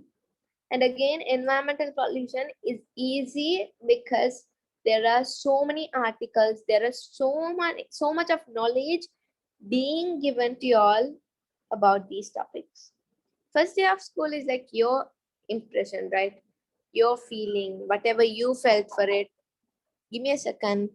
And again, environmental pollution is easy because there are so many articles, there is so much of knowledge being given to you all about these topics. First day of school is like your impression, right? Your feeling, whatever you felt for it. Give me a second.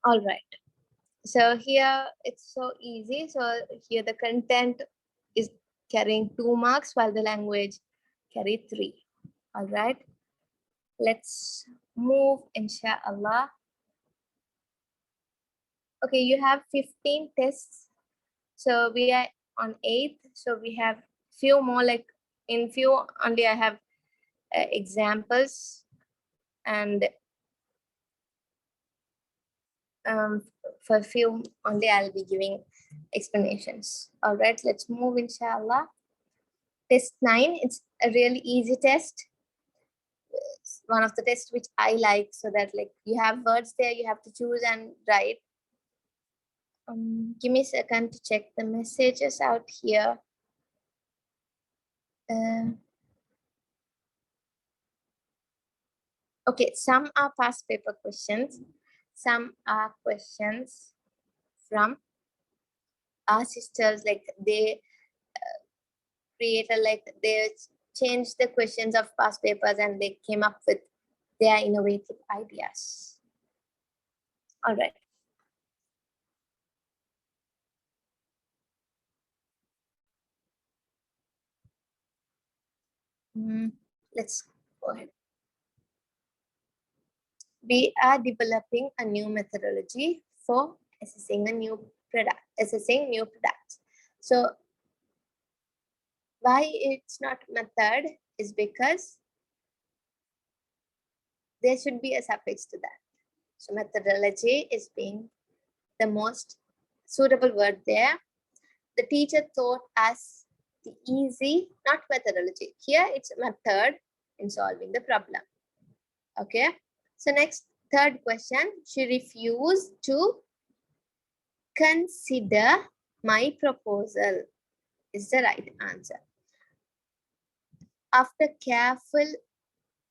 All right. So here it's so easy. So here the content is carrying 2 marks while the language carry 3. All right. Let's move, inshallah. Okay, you have 15 tests. So we are on 8th. So we have few more, like in few only I have examples, and for few only I'll be giving explanations. All right, let's move, inshallah. Test 9, it's a really easy test. It's one of the tests which I like, so that like you have words there, you have to choose and write. Give me a second to check the messages out here. Okay, some are past paper questions. Some are questions from our sisters, like they created, like they changed the questions of past papers and they came up with their innovative ideas. All right. Let's go ahead. We are developing a new methodology for assessing new products. So why it's not method is because there should be a suffix to that. So methodology is being the most suitable word there. The teacher taught us the easy, not methodology. Here it's method in solving the problem. Okay. So next, third question, she refused to consider my proposal is the right answer. After careful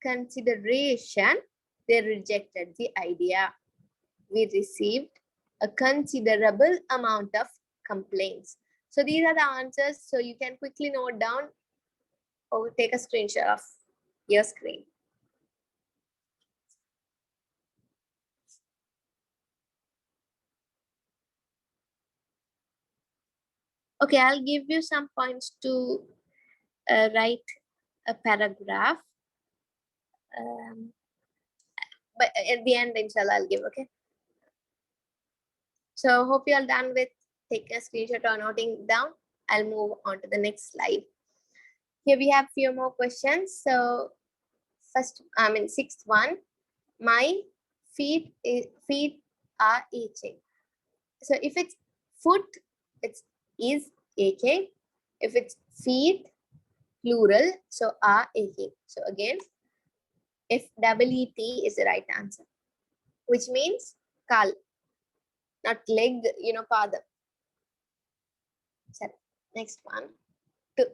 consideration, they rejected the idea. We received a considerable amount of complaints. So these are the answers. So you can quickly note down or take a screenshot of your screen. Okay, I'll give you some points to write a paragraph. But at the end, inshallah, I'll give, okay? So hope you are done with taking a screenshot or noting down. I'll move on to the next slide. Here we have few more questions. So sixth one, my feet are itching. So if it's foot, it's is aching. If it's feet, plural, so are aching. So again, FEET is the right answer, which means kal, not leg, father. So next one, to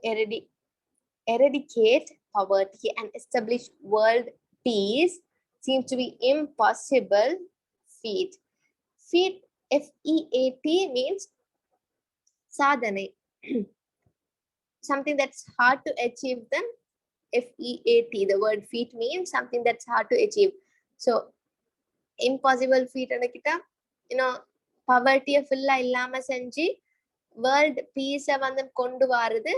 eradicate poverty and establish world peace seems to be impossible feat. Feat, FEAT means sadhane. Something that's hard to achieve, then FEAT, the word feat means something that's hard to achieve. So impossible feat and poverty full illama senji world peace வந்து கொண்டு வாருது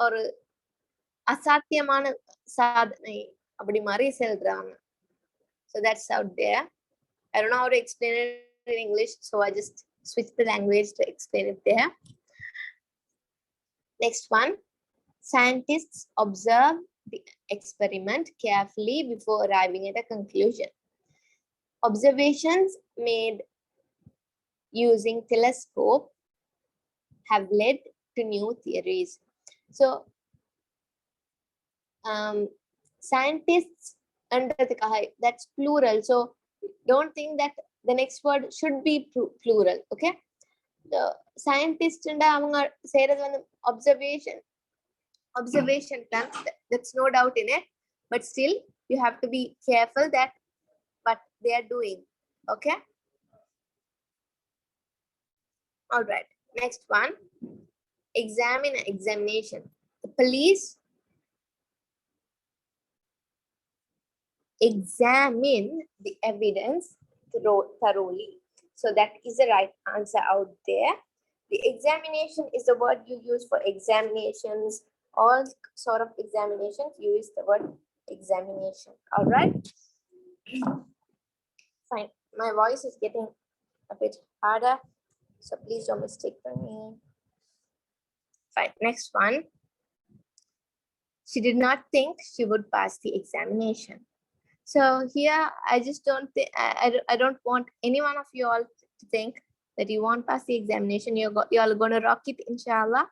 ஒரு அசாத்தியமான சாதனை அப்படி மாதிரி சொல்றாங்க. So that's out there. I don't know how to explain it in English, so I just switched the language to explain it there. Next one, scientists observe the experiment carefully before arriving at a conclusion. Observations made using telescope have led to new theories. So scientists that's plural, so don't think that the next word should be plural. Okay, the scientist and observation that's no doubt in it, but still you have to be careful that what they are doing. Okay, all right, next one, examination. The police examine the evidence thoroughly. So that is the right answer out there. The examination is the word you use for examinations, all sort of examinations, you use the word examination. All right, fine. My voice is getting a bit harder, so please don't mistake for me. Fine, next one. She did not think she would pass the examination. So here, I just don't think, I don't want any one of you all to think that you won't pass the examination. You're all going to rock it, inshallah.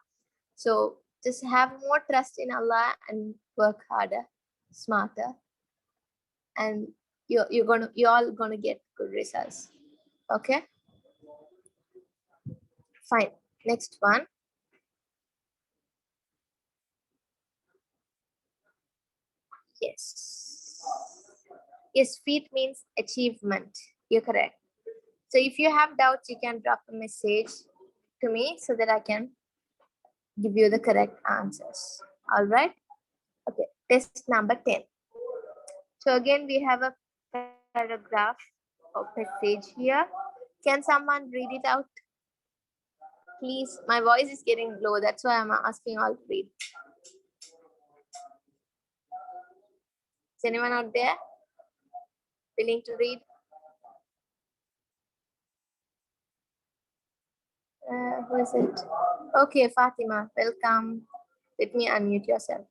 So just have more trust in Allah and work harder, smarter, and you're all gonna get good results. Okay, fine. Next one. Yes, feat means achievement. You're correct. So if you have doubts, you can drop a message to me so that I can give you the correct answers. All right. Okay, test number 10. So again, we have a paragraph or passage here. Can someone read it out? Please, my voice is getting low. That's why I'm asking all to read. Is anyone out there willing to read? Who is it? Okay, Fatima, welcome. Let me unmute yourself.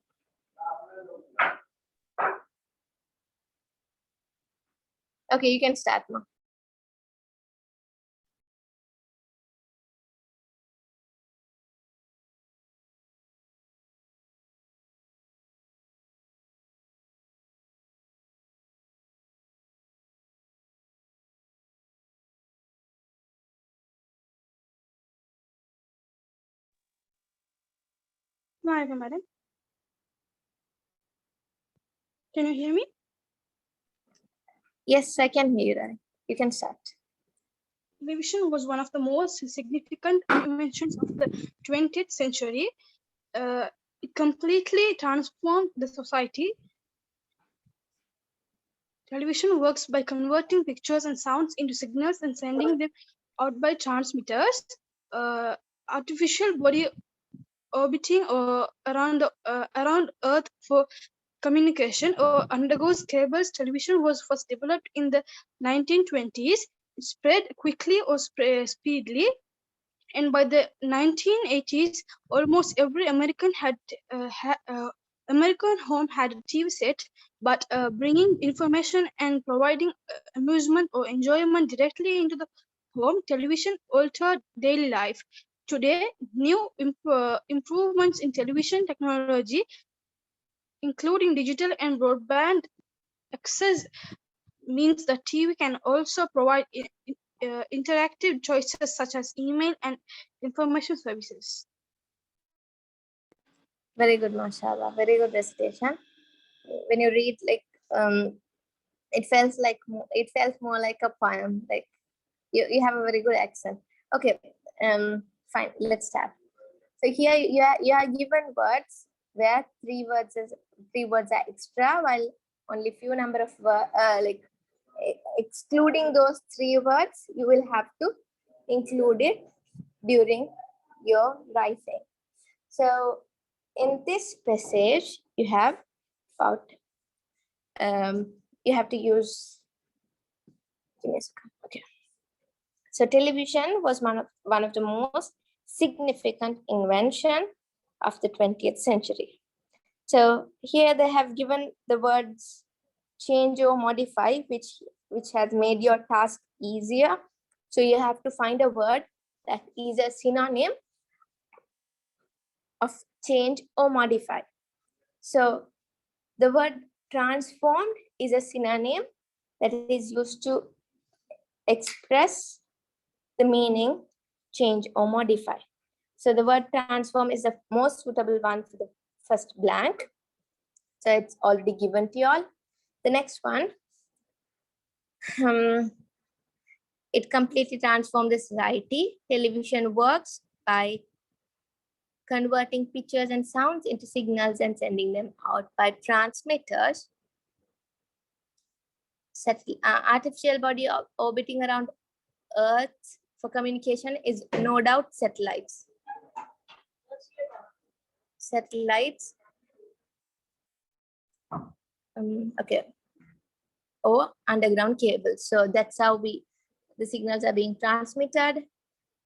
Okay, you can start now. Madam. Can you hear me? Yes, I can hear you. You can start. Television was one of the most significant inventions of the 20th century. It completely transformed the society. Television works by converting pictures and sounds into signals and sending them out by transmitters. artificial body orbiting around Earth for communication or undergoes cables. Television was first developed in the 1920s. It spread quickly or speedily, and by the 1980s, almost every American home had a TV set. But bringing information and providing amusement or enjoyment directly into the home, television altered daily life. Today, new improvements in television technology, including digital and broadband access, means that TV can also provide interactive choices such as email and information services. Very good, mashallah. Very good recitation. When you read, like, it felt more like a poem. Like you have a very good accent. Okay, fine. Let's start. So here you are given words where three words are extra, while only few number of excluding those three words, you will have to include it during your writing. So in this passage, you have about you have to use. Give me a second. Okay. So television was one of the most significant invention of the 20th century. So here they have given the words change or modify, which has made your task easier. So you have to find a word that is a synonym of change or modify. So the word transformed is a synonym that is used to express the meaning change or modify. So the word transform is the most suitable one for the first blank. So it's already given to you all. The next one, it completely transformed the society. Television works by converting pictures and sounds into signals and sending them out by transmitters. Artificial body orbiting around Earth for communication is no doubt satellites. Okay, or underground cables. So that's how the signals are being transmitted.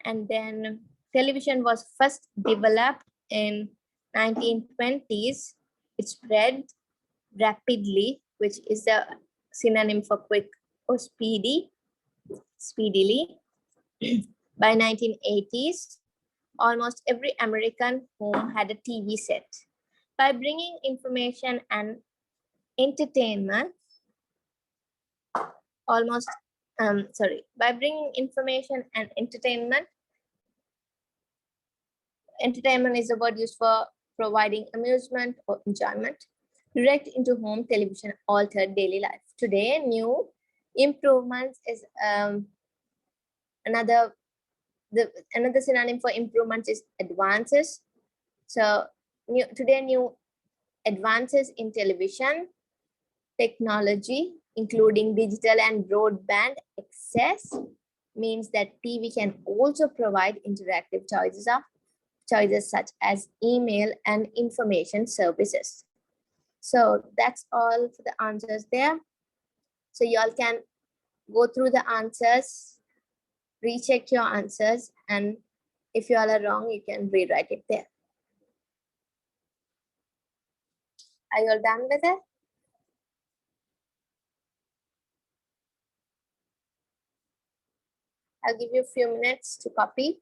And then television was first developed in 1920s. It spread rapidly, which is a synonym for quick or speedily. By 1980s, almost every American home had a TV set. By bringing information and entertainment, by bringing information and entertainment is the word used for providing amusement or enjoyment direct into home, television altered daily life. Today, new improvements is another synonym for improvements is advances. So today new advances in television technology, including digital and broadband access, means that TV can also provide interactive choices such as email and information services. So that's all for the answers there. So y'all can go through the answers, recheck your answers, and if you all are wrong, you can rewrite it there. Are you all done with it? I'll give you a few minutes to copy.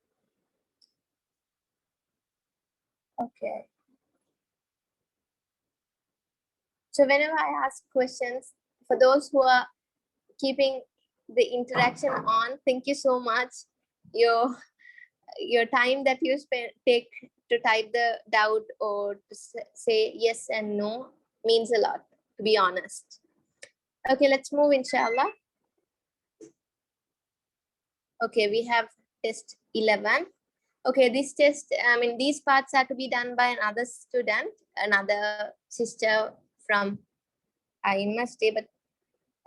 Okay. So whenever I ask questions, for those who are keeping the interaction on, thank you so much. Your time that you take to type the doubt or to say yes and no means a lot, to be honest. Okay, let's move, inshallah. Okay, we have test 11. Okay, this test, these parts are to be done by another student, another sister from university, but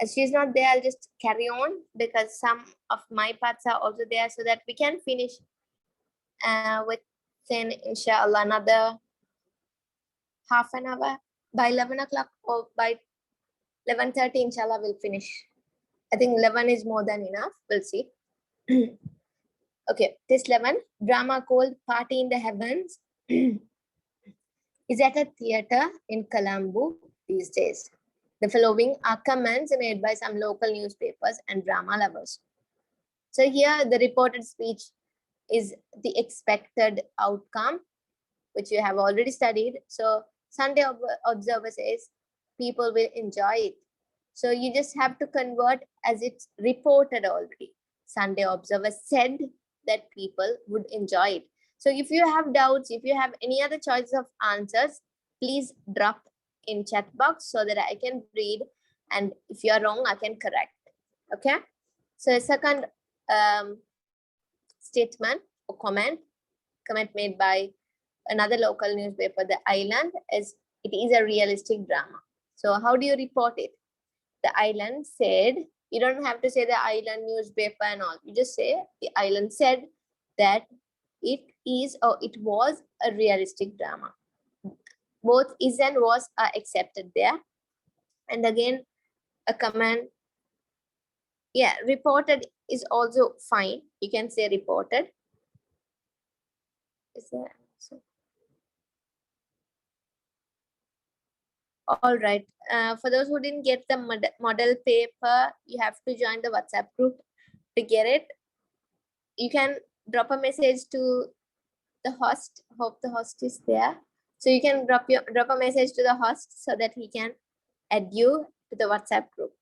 as she's not there, I'll just carry on because some of my parts are also there so that we can finish within, inshallah, another half an hour. By 11 o'clock or by 11:30, inshallah, we'll finish. I think 11 is more than enough. We'll see. Okay, this 11, drama called Party in the Heavens is at a theater in Colombo these days. The following are comments made by some local newspapers and drama lovers. So here the reported speech is the expected outcome, which you have already studied. So Sunday Observer says people will enjoy it. So you just have to convert as it's reported already. Sunday Observer said that people would enjoy it. So if you have doubts, if you have any other choices of answers, please drop in chat box so that I can read. And if you are wrong, I can correct. Okay. So a second statement or comment made by another local newspaper, The Island, is it is a realistic drama. So how do you report it? The Island said, you don't have to say the Island newspaper and all. You just say the Island said that it is or it was a realistic drama. Both is and was are accepted there. And again, a comment, yeah, reported is also fine. You can say reported. Is there? All right. For those who didn't get the model paper, you have to join the WhatsApp group to get it. You can drop a message to the host. Hope the host is there. So you can drop a message to the host so that he can add you to the WhatsApp group.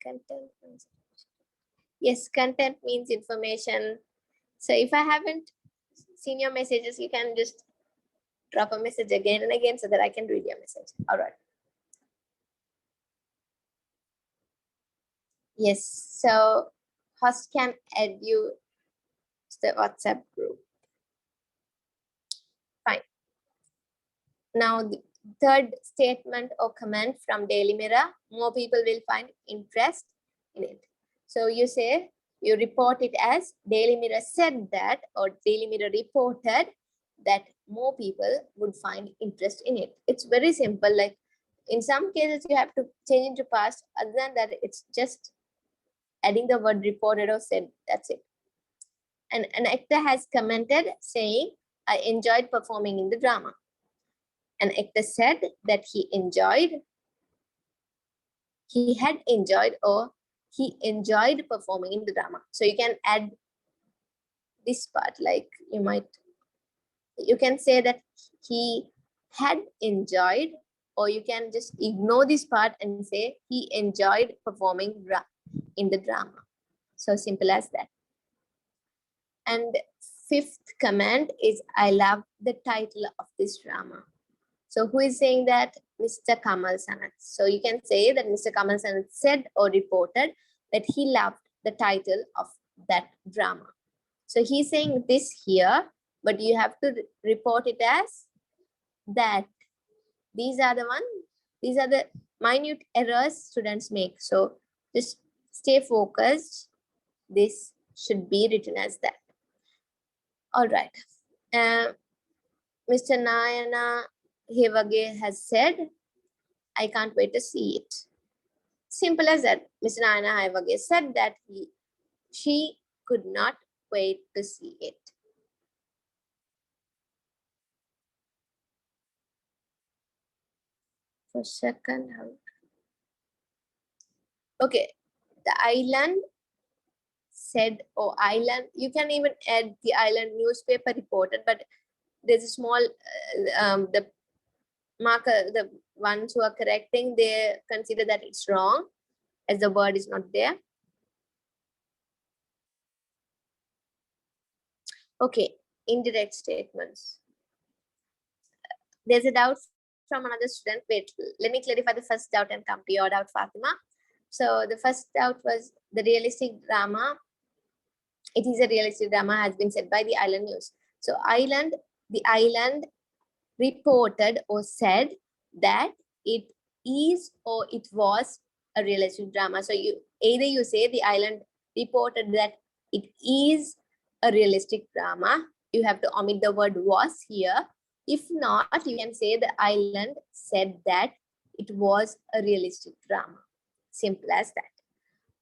Content. Yes, content means information. So if I haven't seen your messages, you can just drop a message again and again so that I can read your message. All right. Yes, so host can add you to the WhatsApp group. Fine. Now the third statement or comment from Daily Mirror, more people will find interest in it. So you say, you report it as Daily Mirror said that, or Daily Mirror reported that more people would find interest in it. It's very simple. Like in some cases you have to change into past. Other than that, it's just adding the word reported or said. That's it. And an actor has commented saying, I enjoyed performing in the drama. An actor said that he had enjoyed, or he enjoyed performing in the drama. So you can add this part, like you can say that he had enjoyed, or you can just ignore this part and say he enjoyed performing in the drama. So simple as that. And fifth comment is, I love the title of this drama. So who is saying that? Mr. Kamal Sanat. So you can say that Mr. Kamal Sanat said or reported that he loved the title of that drama. So he's saying this here, but you have to report it as that. These are the minute errors students make. So just stay focused. This should be written as that. All right. Mr. Nayana Hevage has said, I can't wait to see it. Simple as that. Mr. Nayana Hevage said that she could not wait to see it. For second, okay, the Island said, or Island, you can even add the Island newspaper reported, but there's a small, the marker, the ones who are correcting, they consider that it's wrong as the word is not there. Okay, indirect statements. There's a doubt from another student. Wait, let me clarify the first doubt and come to your doubt, Fatima. So the first doubt was the realistic drama. It is a realistic drama has been said by the Island News. So the Island reported or said that it is or it was a realistic drama. So either you say the Island reported that it is a realistic drama. You have to omit the word was here. If not, you can say the island said that it was a realistic drama. Simple as that.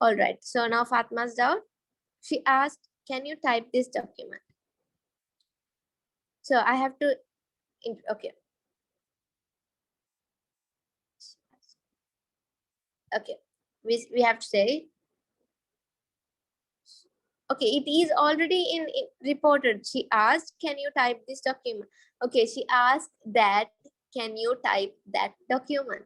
All right. So now Fatma's down. She asked, can you type this document? So I have to, okay. Okay. We have to say, okay, it is already in reported. She asked, can you type this document? Okay, she asked that, can you type that document?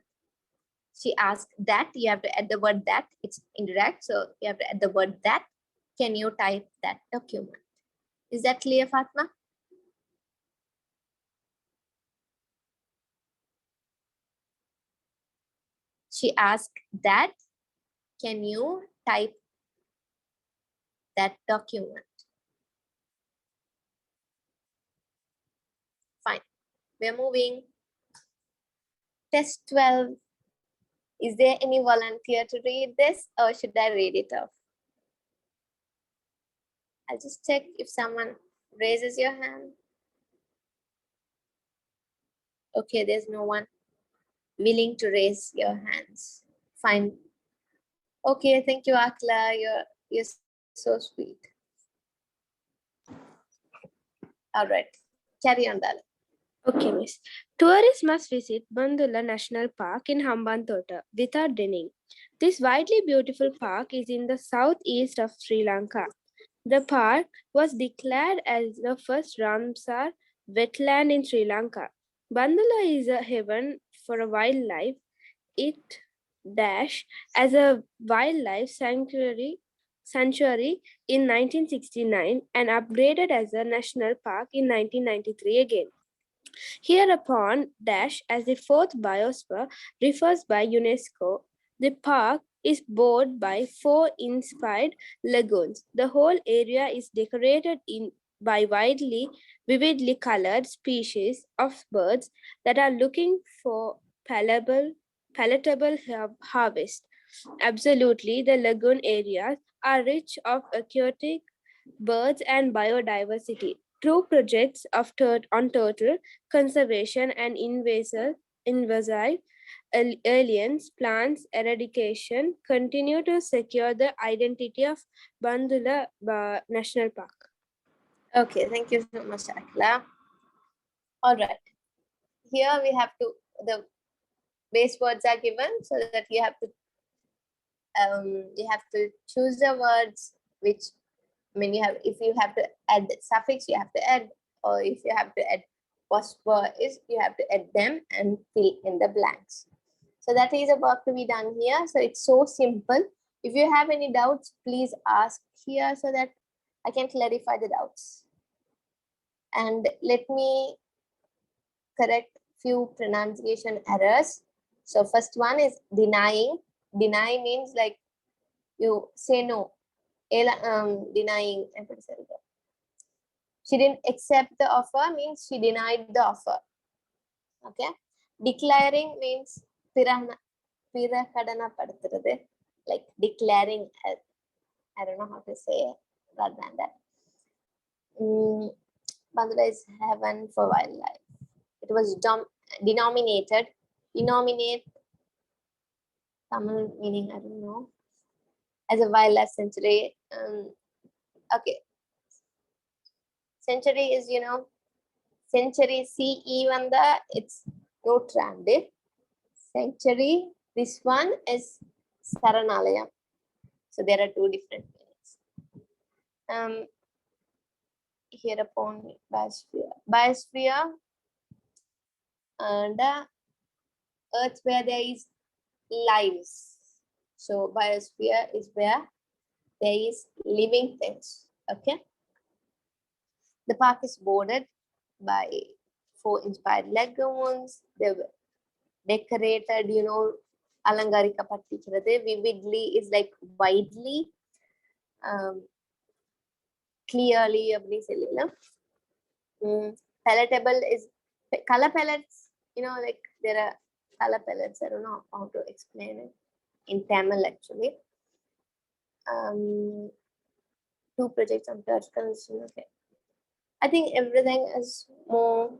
She asked that, you have to add the word that, it's indirect. So you have to add the word that, can you type that document? Is that clear, Fatma? She asked that, can you type that document? Fine, we're moving. Test 12. Is there any volunteer to read this or should I read it off? I'll just check if someone raises your hand. Okay, there's no one willing to raise your hands. Fine. Okay, thank you, Akla. You're so sweet. All right, carry on, darling. Okay, miss. Tourists must visit Bandula National Park in Hambantota without denying. This widely beautiful park is in the southeast of Sri Lanka. The park was declared as the first Ramsar wetland in Sri Lanka. Bandula is a haven for a wildlife. It dash as a wildlife sanctuary in 1969 and upgraded as a national park in 1993 again. Hereupon, dash as the fourth biosphere refers by UNESCO. The park is bordered by 4 inspired lagoons. The whole area is decorated by vividly colored species of birds that are looking for palatable harvest. Absolutely, the lagoon areas are rich of aquatic birds and biodiversity. True projects of on turtle conservation and invasive aliens plants eradication continue to secure the identity of Bandula National Park. Okay, thank you so much, Akla. All right. Here we have to, the base words are given so that you have to choose the words which, I mean, if you have to add the suffix, you have to add, or if you have to add apostrophe is, you have to add them and fill in the blanks. So that is a work to be done here. So it's so simple. If you have any doubts, please ask here so that I can clarify the doubts. And let me correct few pronunciation errors. So first one is denying. Deny means like you say no. Denying. She didn't accept the offer means she denied the offer. Okay. Declaring means like declaring. I don't know how to say it rather than that. Bandula is heaven for wildlife. It was denominated. Denominate, Tamil meaning, I don't know, as a wildlife sanctuary. Okay. Sanctuary is, sanctuary CE vanda, it's nootrande. Sanctuary, this one is Saranalayam. So there are two different meanings. Hereupon biosphere. Biosphere and earth where there is lives. So biosphere is where there is living things. Okay. The park is bordered by 4 inspired lagoons. They were decorated, alangarika pattikirathu. Vividly is like widely, clearly, palatable is color palettes, like there are color palettes. I don't know how to explain it in Tamil actually. 2 projects on touch condition. Okay. I think everything is more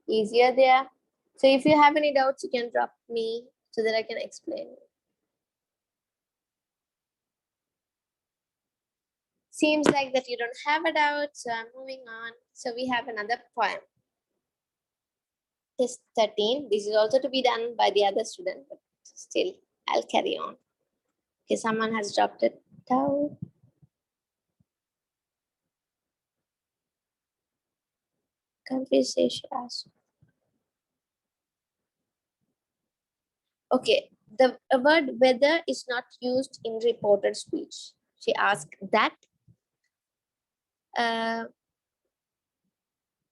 easier there. So if you have any doubts, you can drop me so that I can explain. Seems like that you don't have a doubt, so I'm moving on. So we have another poem. Test 13. This is also to be done by the other student, but still I'll carry on. Okay, someone has dropped it down. Conversation. Okay, the word whether is not used in reported speech. She asked that.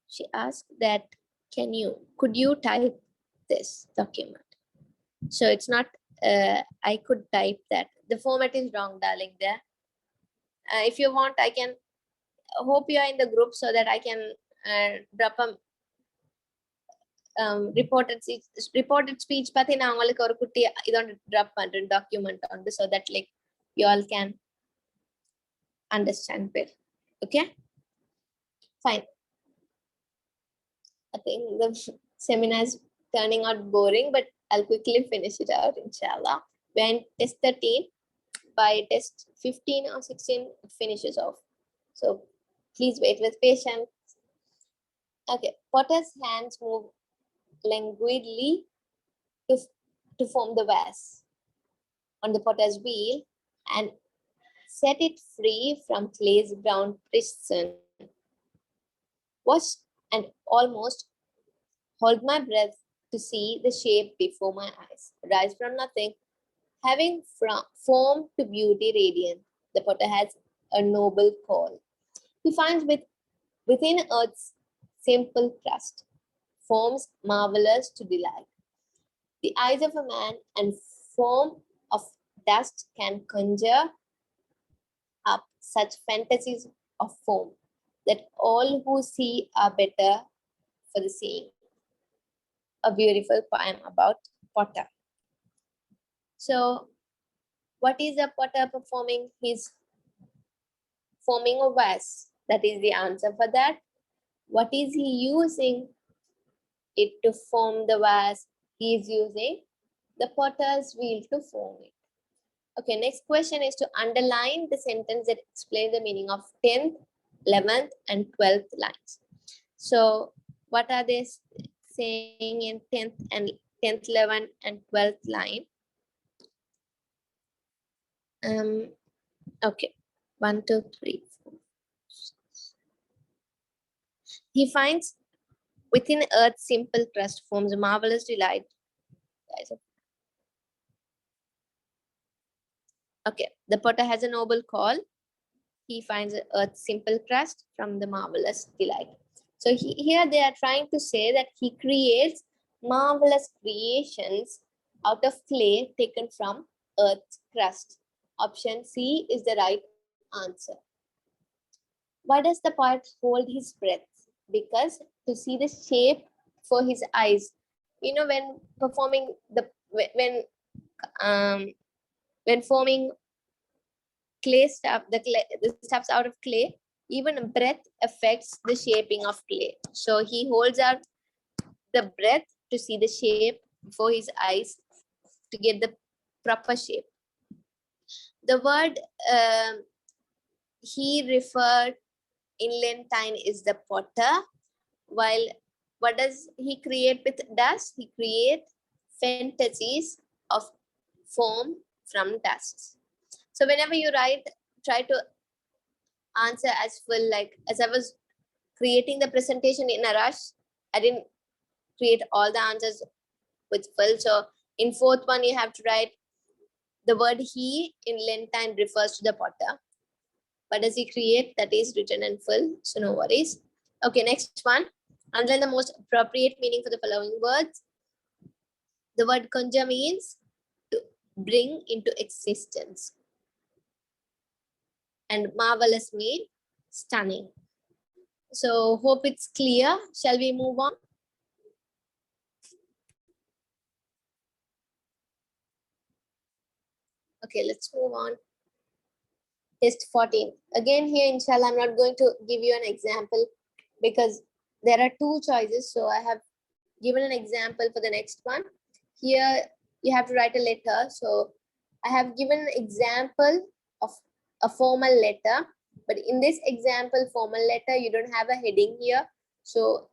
She asked that, could you type this document? So it's not, I could type that. The format is wrong, darling, there. If you want, I can, hope you are in the group so that I can drop a reported speech பத்தி நான் உங்களுக்கு ஒரு குட்டி இதோட drop பண்றேன் document on this so that like you all can understand better. Okay, fine. I think the seminar is turning out boring, but I'll quickly finish it out, inshallah. When test 13, by test 15 or 16, it finishes off. So please wait with patience. Okay, potter's hands move languidly to form the vase on the potter's wheel and set it free from clay's brown prison. Watch and almost hold my breath to see the shape before my eyes. Rise from nothing, having form to beauty radiant. The potter has a noble call. He finds within earth's simple crust forms marvelous to delight. The eyes of a man and form of dust can conjure up such fantasies of form that all who see are better for the seeing. A beautiful poem about potter. So what is a potter performing? He's forming a vase. That is the answer for that. What is he using it to form the vase? He is using the potter's wheel to form it. Okay, next question is to underline the sentence that explains the meaning of 10th, 11th, and 12th lines. So what are they saying in 10th, 11th, and 12th line? Okay, 1, 2, 3, 4. He finds within earth's simple crust forms a marvelous delight. Okay, the potter has a noble call. He finds earth's simple crust from the marvelous delight. So here they are trying to say that he creates marvelous creations out of clay taken from earth's crust. Option C is the right answer. Why does the poet hold his breath? Because to see the shape for his eyes. You know, when performing when forming clay stuff, the stuffs out of clay, even breath affects the shaping of clay. So he holds out the breath to see the shape before his eyes to get the proper shape. The word he referred in Lentine is the potter, while what does he create with dust? He creates fantasies of form from dust. So whenever you write, try to answer as full, like as I was creating the presentation in a rush, I didn't create all the answers with full. So in 4th one, you have to write the word he in Lentine refers to the potter. What does he create? That is written in full, so no worries. Okay, next one. Underline the most appropriate meaning for the following words. The word conjure means to bring into existence. And marvelous means stunning. So hope it's clear. Shall we move on? Okay, let's move on. Test 14. Again here, inshallah, I'm not going to give you an example because there are two choices. So I have given an example for the next one. Here you have to write a letter. So I have given an example of a formal letter, but in this example formal letter, you don't have a heading here. So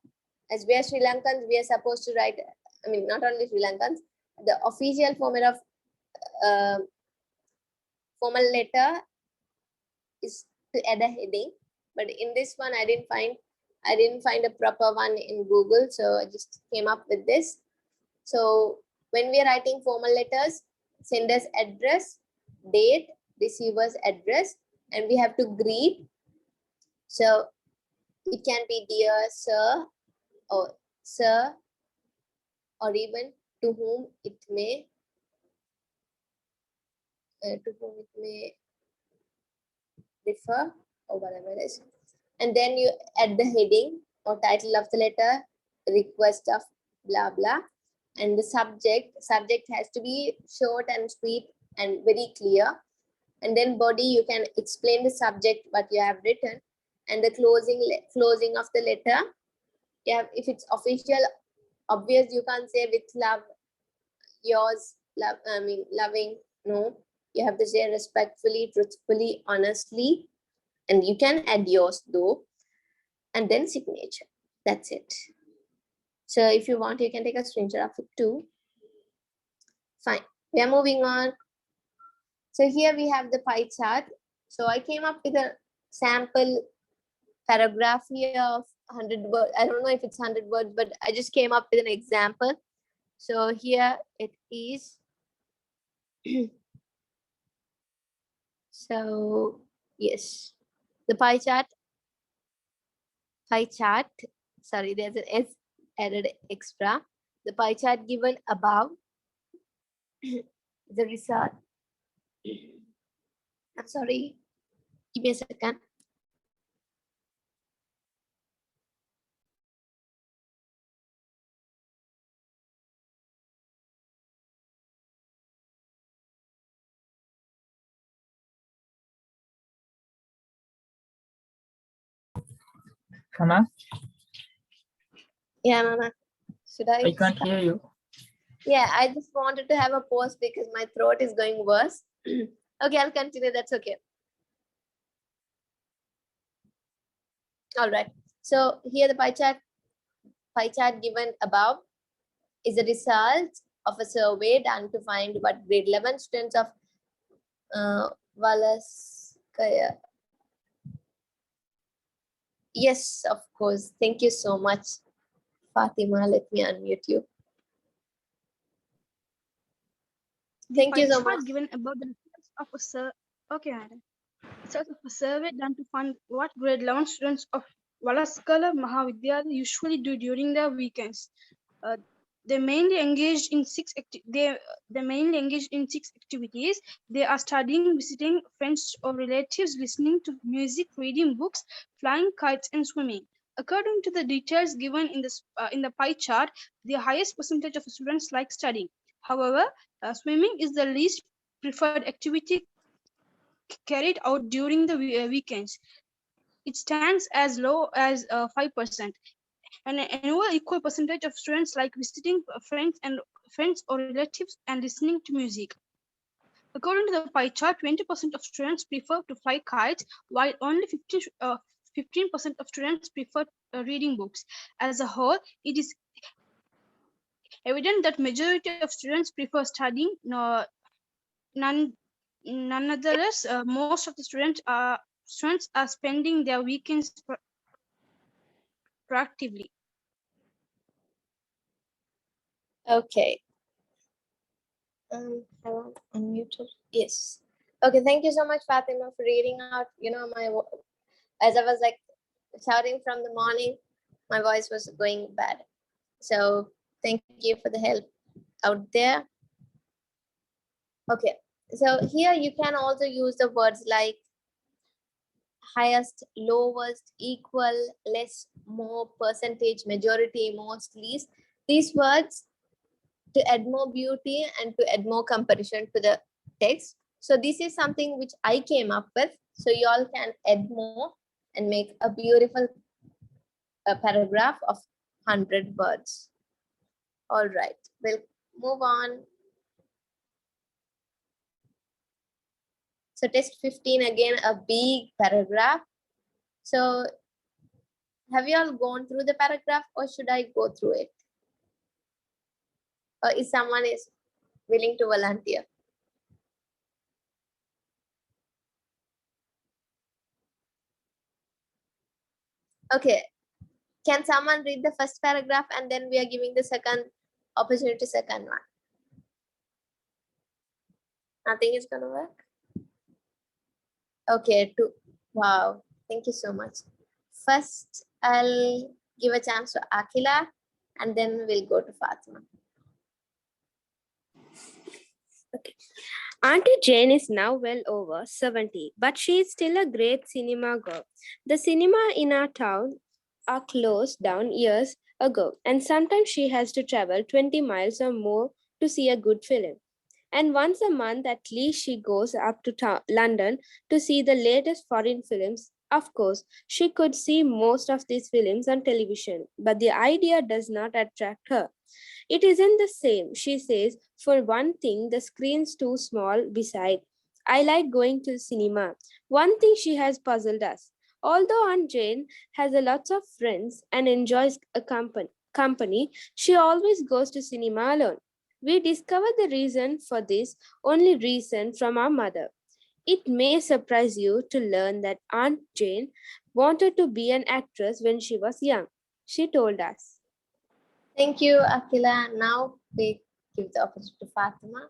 as we are Sri Lankans, we are supposed to write, I mean, not only Sri Lankans, the official format of formal letter is to add a heading, but in this one I didn't find a proper one in Google, so I just came up with this. So when we are writing formal letters, sender's address, date, receiver's address, and we have to greet. So it can be dear sir, or sir, or even to whom it may refer, or whatever it is. And then you add the heading or title of the letter, request of blah blah, and the subject has to be short and sweet and very clear. And then body, you can explain the subject what you have written, and the closing of the letter. Yeah, if it's official, obvious, you can't say with love, yours, love, I mean loving. No, you have to say respectfully, truthfully, honestly, and you can add yours though, and then signature. That's it. So if you want, you can take a screenshot of it too. Fine, we are moving on. So here we have the pie chart. So I came up with a sample paragraph here of 100 words. I don't know if it's 100 words, but I just came up with an example. So here it is. So yes, the pie chart, sorry, there's an S added extra. The pie chart given above, the result. I'm sorry, give me a second. Hannah, Yeah, Mama. Should I? I can't hear you. Yeah, I just wanted to have a pause because my throat is going worse. Okay, I'll continue. That's okay. All right. So here the pie chart given above is a result of a survey done to find what grade 11 students of Valaskaya. Yes, of course. Thank you so much, Fatima. Let me unmute you. Thank you so much. Given about the results of a okay, madam. Results of a survey done to find what grade 11 students of Valaskala Mahavidyalaya usually do during their weekends. They mainly engaged in six activities. They are studying, visiting friends or relatives, listening to music, reading books, flying kites, and swimming. According to the details given in the pie chart, the highest percentage of students like studying. However, swimming is the least preferred activity carried out during the weekends. It stands as low as 5%. An annual equal percentage of students like visiting friends or relatives and listening to music. According to the pie chart, 20% of students prefer to fly kites, while only 15% of students prefer reading books. As a whole, it is evident that majority of students prefer studying. Nonetheless, most of the students are spending their weekends proactively. Okay. I want unmuted. Yes. Okay. Thank you so much, Fatima, for reading out. You know, as I was like shouting from the morning, my voice was going bad. So thank you for the help out there. Okay. So here you can also use the words like highest, lowest, equal, less, more, percentage, majority, most, least. These words to add more beauty and to add more comparison to the text. So this is something which I came up with. So you all can add more and make a beautiful paragraph of 100 words. All right, we'll move on. So test 15, again, a big paragraph. So have you all gone through the paragraph or should I go through it? Or if someone is willing to volunteer? Okay, can someone read the first paragraph and then we are giving the second opportunity to second one? Nothing is gonna work? Okay, two. Wow, thank you so much. First, I'll give a chance to Akila and then we'll go to Fatima. Auntie Jane is now well over 70, but she is still a great cinema girl. The cinema in our town are closed down years ago, and sometimes she has to travel 20 miles or more to see a good film. And once a month at least she goes up to London to see the latest foreign films. Of course, she could see most of these films on television, but the idea does not attract her. It isn't the same, she says. For one thing, the screen's too small. Beside, I like going to the cinema. One thing she has puzzled us. Although Aunt Jane has a lot of friends and enjoys a company, she always goes to cinema alone. We discovered the reason for this only recent from our mother. It may surprise you to learn that Aunt Jane wanted to be an actress when she was young. She told us. Thank you, Akila. Now we give the opportunity to Fatima.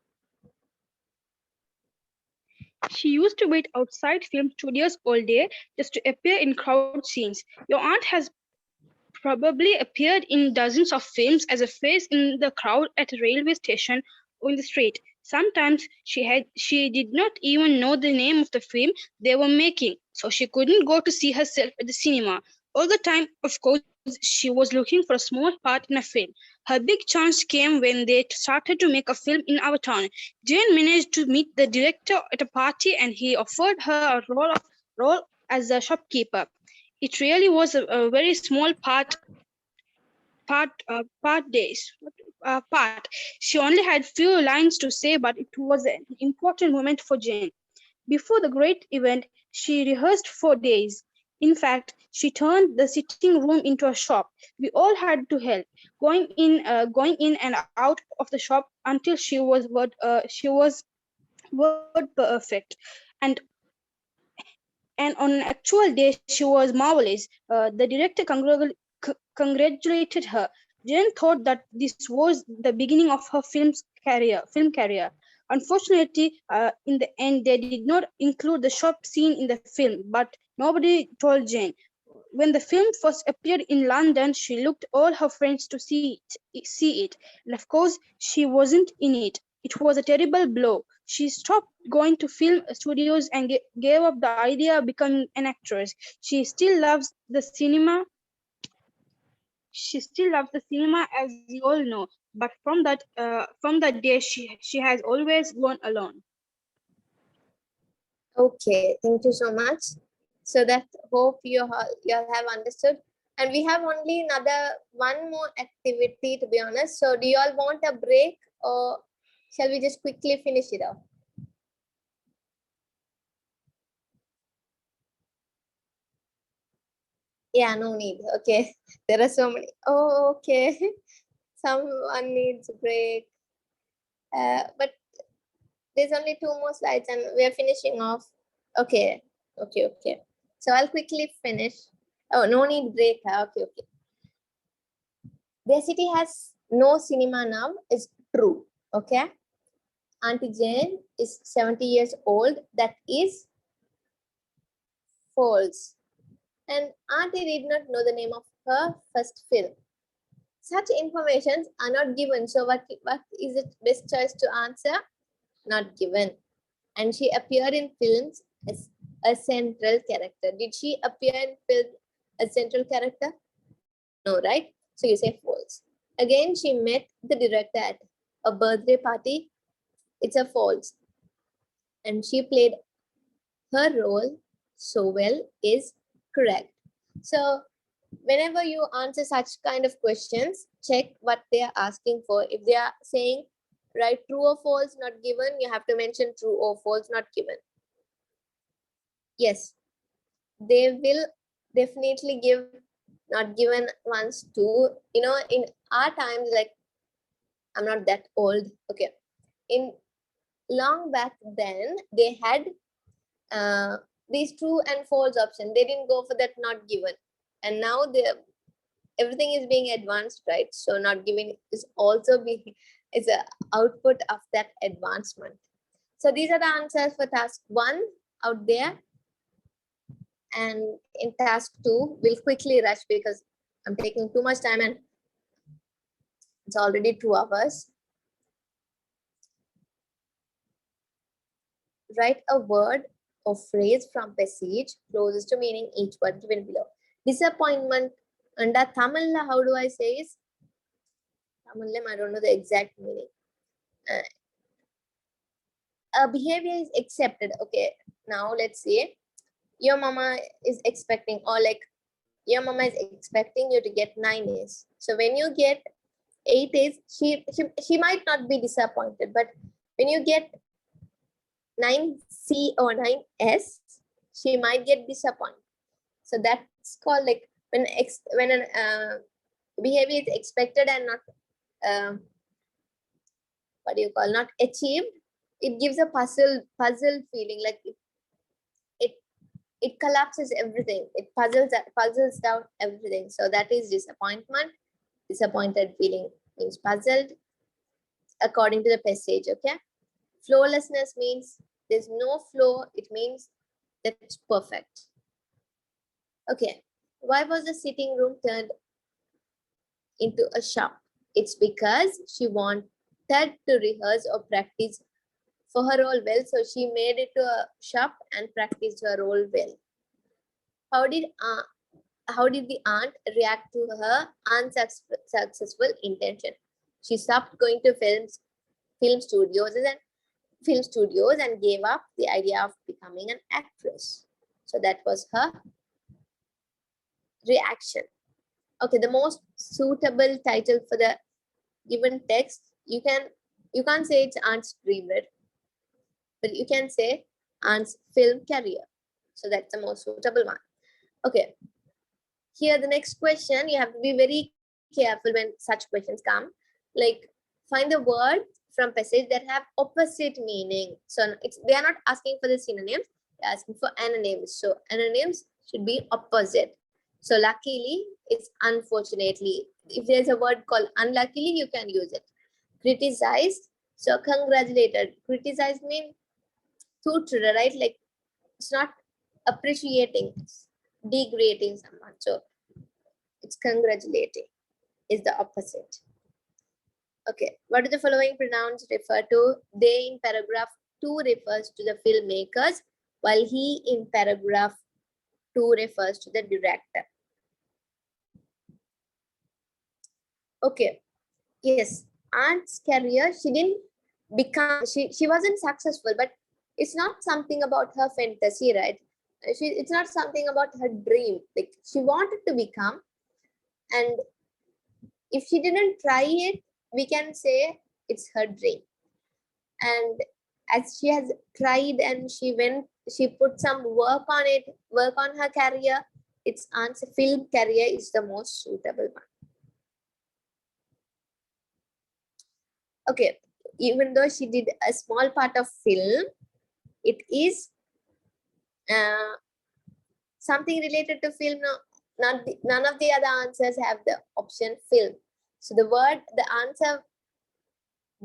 She used to wait outside film studios all day just to appear in crowd scenes. Your aunt has probably appeared in dozens of films as a face in the crowd at a railway station or in the street. Sometimes she did not even know the name of the film they were making, so she couldn't go to see herself at the cinema. All the time, of course, she was looking for a small part in a film. Her big chance came when they started to make a film in our town. Jane managed to meet the director at a party and he offered her a role as a shopkeeper. It really was a very small part. She only had few lines to say, but it was an important moment for Jane. Before the great event, she rehearsed for days. In fact, she turned the sitting room into a shop. We all had to help, going in and out of the shop until she was word perfect. And on an actual day, she was marvelous. The director congratulated her. Jane thought that this was the beginning of her film career. Unfortunately, in the end, they did not include the shop scene in the film, but nobody told Jane. When the film first appeared in London, she looked all her friends to see it. And of course, she wasn't in it. It was a terrible blow. She stopped going to film studios and gave up the idea of becoming an actress. She still loves the cinema. She still loves the cinema, as you all know. But from that day, she has always gone alone. Okay, thank you so much. So that hope you all have understood. And we have only one more activity, to be honest. So do you all want a break or shall we just quickly finish it off? Yeah, no need. Okay, there are so many. Oh, okay. Someone needs a break. But there's only 2 more slides and we are finishing off. Okay. So I'll quickly finish. Oh, no need break. Okay. Their city has no cinema now. It's true. Okay. Auntie Jane is 70 years old. That is false. And Auntie did not know the name of her first film. Such informations are not given. So what is it best choice to answer? Not given. And she appeared in films as a central character. Did she appear in film as central character? No, right? So you say false. Again, she met the director at a birthday party. It's a false. And she played her role so well is correct. So whenever you answer such kind of questions, check what they are asking for. If they are saying write true or false not given, you have to mention true or false not given. Yes, they will definitely give not given ones too. You know, in our times, like, I'm not that old. Okay. In long back then, they had these true and false option. They didn't go for that not given. And now everything is being advanced, right? So not given is also is a output of that advancement. So these are the answers for task 1 out there. And in task 2, we'll quickly rush because I'm taking too much time and it's already 2 hours. Write a word or phrase from passage closest to meaning each word given below. Disappointment, under Tamil, how do I say is? Tamil, I don't know the exact meaning. A behavior is accepted. Okay, now let's say your mama is expecting, or like your mama is expecting you to get 9 A's. So when you get 8 A's, she might not be disappointed, but when you get 9C or 9S, she might get disappointed. So that's called like when an behavior is expected and not what do you call, not achieved, it gives a puzzle feeling, like it collapses everything. It puzzles down everything. So that is disappointment. Disappointed feeling means puzzled according to the passage. Okay. Flawlessness means there's no flaw. It means that it's perfect. Okay. Why was the sitting room turned into a shop? It's because she wanted to rehearse or practice for her role well. So she made it to a shop and practiced her role well. How did the aunt react to her unsuccessful intention? She stopped going to film studios and gave up the idea of becoming an actress. So that was her reaction. Okay, the most suitable title for the given text, you can't say it's aunt's dream, right? But you can say aunt's film career. So that's the most suitable one. Okay. Here, the next question, you have to be very careful when such questions come. Like, find the word from passage that have opposite meaning. So they are not asking for the synonyms, they're asking for anonyms. So anonyms should be opposite. So luckily, it's unfortunately. If there's a word called unluckily, you can use it. Criticized, so congratulated. Criticized means tutor, right? Like, it's not appreciating, it's degrading someone. So it's congratulating is the opposite. Okay, what do the following pronouns refer to? They in paragraph 2 refers to the filmmakers, while he in paragraph 2 refers to the director. Okay, yes, aunt's career, she didn't become, she wasn't successful, but it's not something about her fantasy, right? It's not something about her dream. Like, she wanted to become, and if she didn't try it, we can say it's her dream. And as she has tried and she put some work on her career, its aunt's film career is the most suitable one. Okay, even though she did a small part of film, it is something related to film. None of the other answers have the option film. So the answer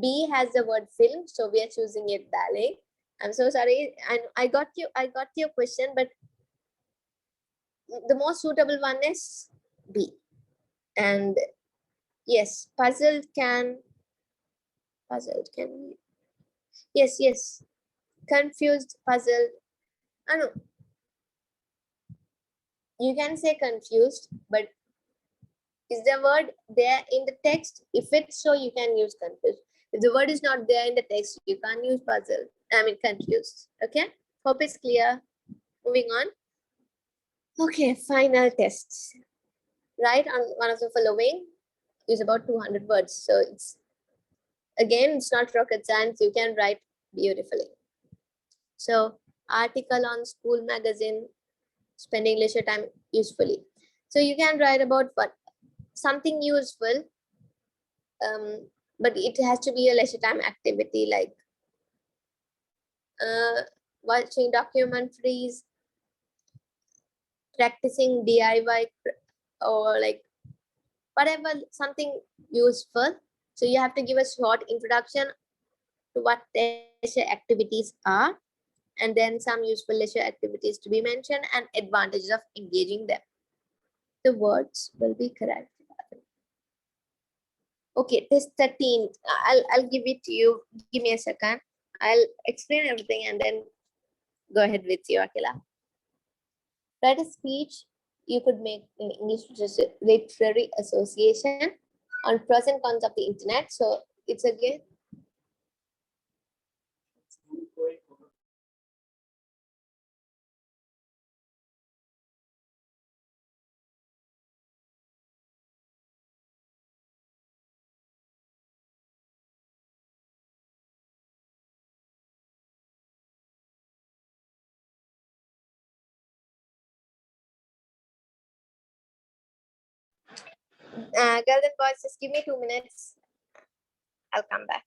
B has the word film, so we are choosing it ballet. I'm so sorry, and I got your question, but the most suitable one is B. And yes, puzzled can be, yes, confused, puzzled. I know you can say confused, but is the word there in the text? If it's so, you can use confused. If the word is not there in the text, you can't use puzzled. I mean confused. Okay, hope it's clear. Moving on. Okay, final tests. Write on one of the following. Use about 200 words. So it's not rocket science. You can write beautifully. So article on school magazine, spending leisure time usefully. So you can write about what something useful, but it has to be a leisure time activity like watching documentaries, practicing DIY, or like whatever, something useful. So you have to give a short introduction to what leisure activities are, and then some useful leisure activities to be mentioned and advantages of engaging them. The words will be correct. Okay, test 13. I'll give it to you. Give me a second. I'll explain everything and then go ahead with you, Akila. Write a speech you could make in English Literary Association on pros and cons of the internet. So it's again. Girls and boys, just give me 2 minutes. I'll come back.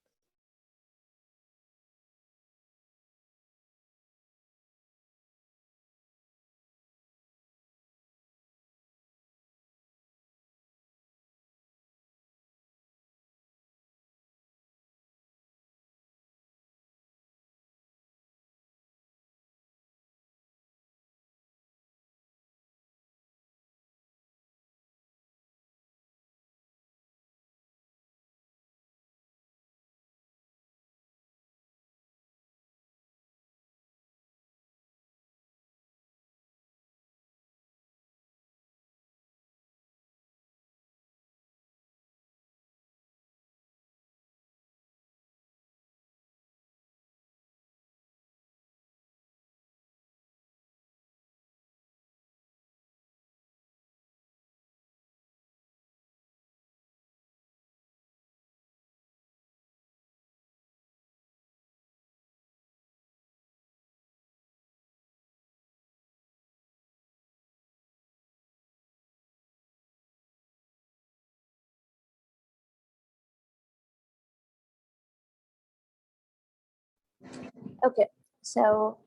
Okay, so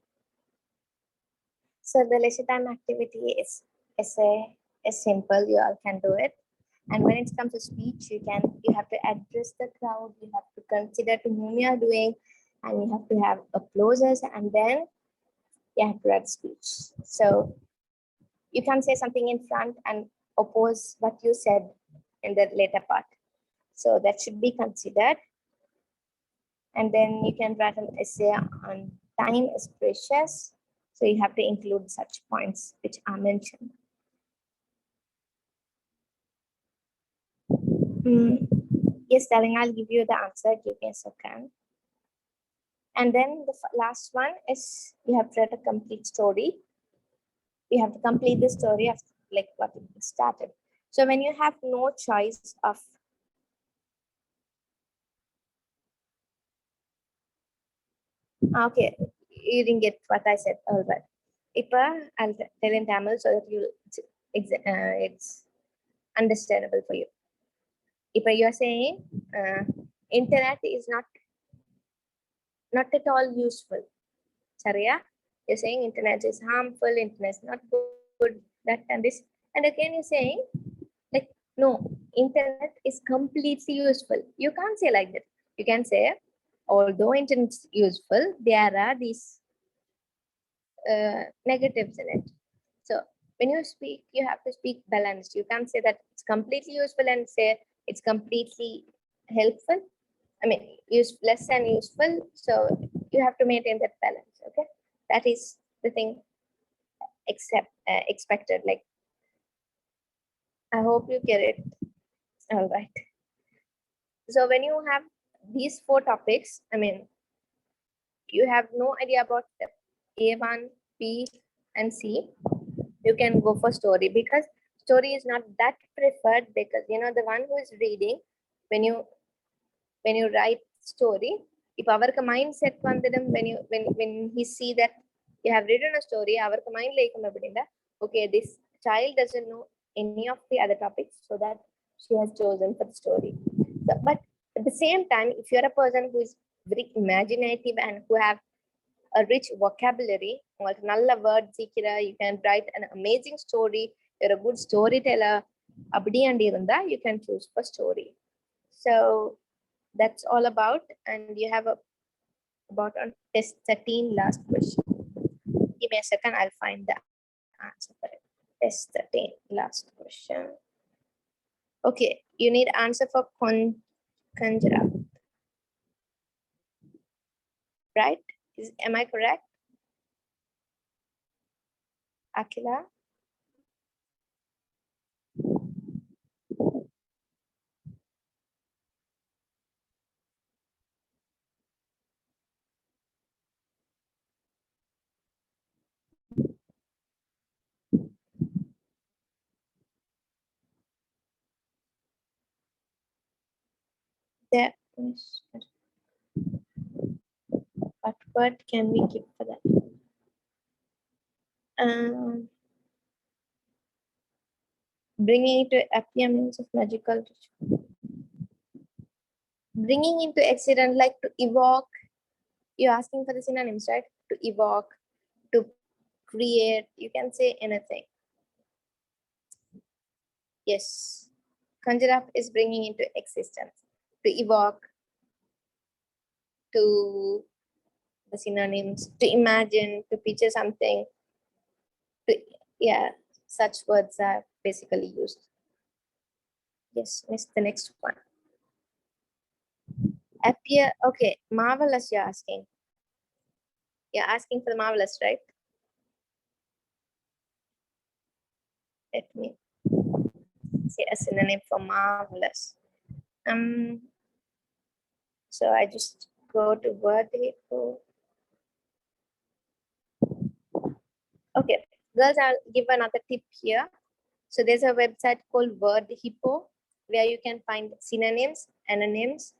the leisure time activity is simple. You all can do it. And when it comes to speech, you have to address the crowd. You have to consider to whom you are doing, and you have to have applauses, and then you have to write speech. So you can say something in front and oppose what you said in the later part. So that should be considered. And then you can write an essay on time is precious. So you have to include such points which are mentioned. Yes, darling, I'll give you the answer. Give me a second. And then the last one is you have to write a complete story. You have to complete the story of like what it started. So when you have no choice of okay, you didn't get what I said. All right. Ipa, I'll tell in Tamil so that it's understandable for you. Ipa, you are saying internet is not at all useful. Saria, you're saying internet is harmful, internet is not good, that and this. And again, you're saying like no, internet is completely useful. You can't say like that. You can say although internet is useful, there are these negatives in it. So when you speak, you have to speak balanced. You can't say that it's completely useful and say it's completely helpful. I mean, less and useful. So you have to maintain that balance. Okay, that is the thing expected. Like, I hope you get it. All right. So when you have these 4 topics, I mean, you have no idea about the A1, B, and C. you can go for story, because story is not that preferred, because the one who is reading, when you write story, if our mindset when he see that you have written a story, our mind okay, this child doesn't know any of the other topics, so that she has chosen for the story. But at the same time, if you're a person who is very imaginative and who have a rich vocabulary, nalla word seekira, you can write an amazing story, you're a good storyteller, abdi and irunda, you can choose for story. So that's all about, and you have about on test 13 last question. Give me a second, I'll find the answer for it. Test 13 last question. Okay, you need answer for Kanjara, right? Am I correct, Akila? There is, what word can we keep for that? Bringing it to appear means of magical ritual. Bringing into accident, like to evoke. You're asking for the synonyms, right? To evoke, to create, you can say anything. Yes, conjure up is bringing into existence. To evoke, to the synonyms, to imagine, to picture something, to, yeah, such words are basically used. Yes, miss the next one. Appear, okay, marvelous you're asking. You're asking for the marvelous, right? Let me say a synonym for marvelous. So I just go to word hippo. Okay, girls, I'll give another tip here. So there's a website called Word Hippo, where you can find synonyms, anonyms,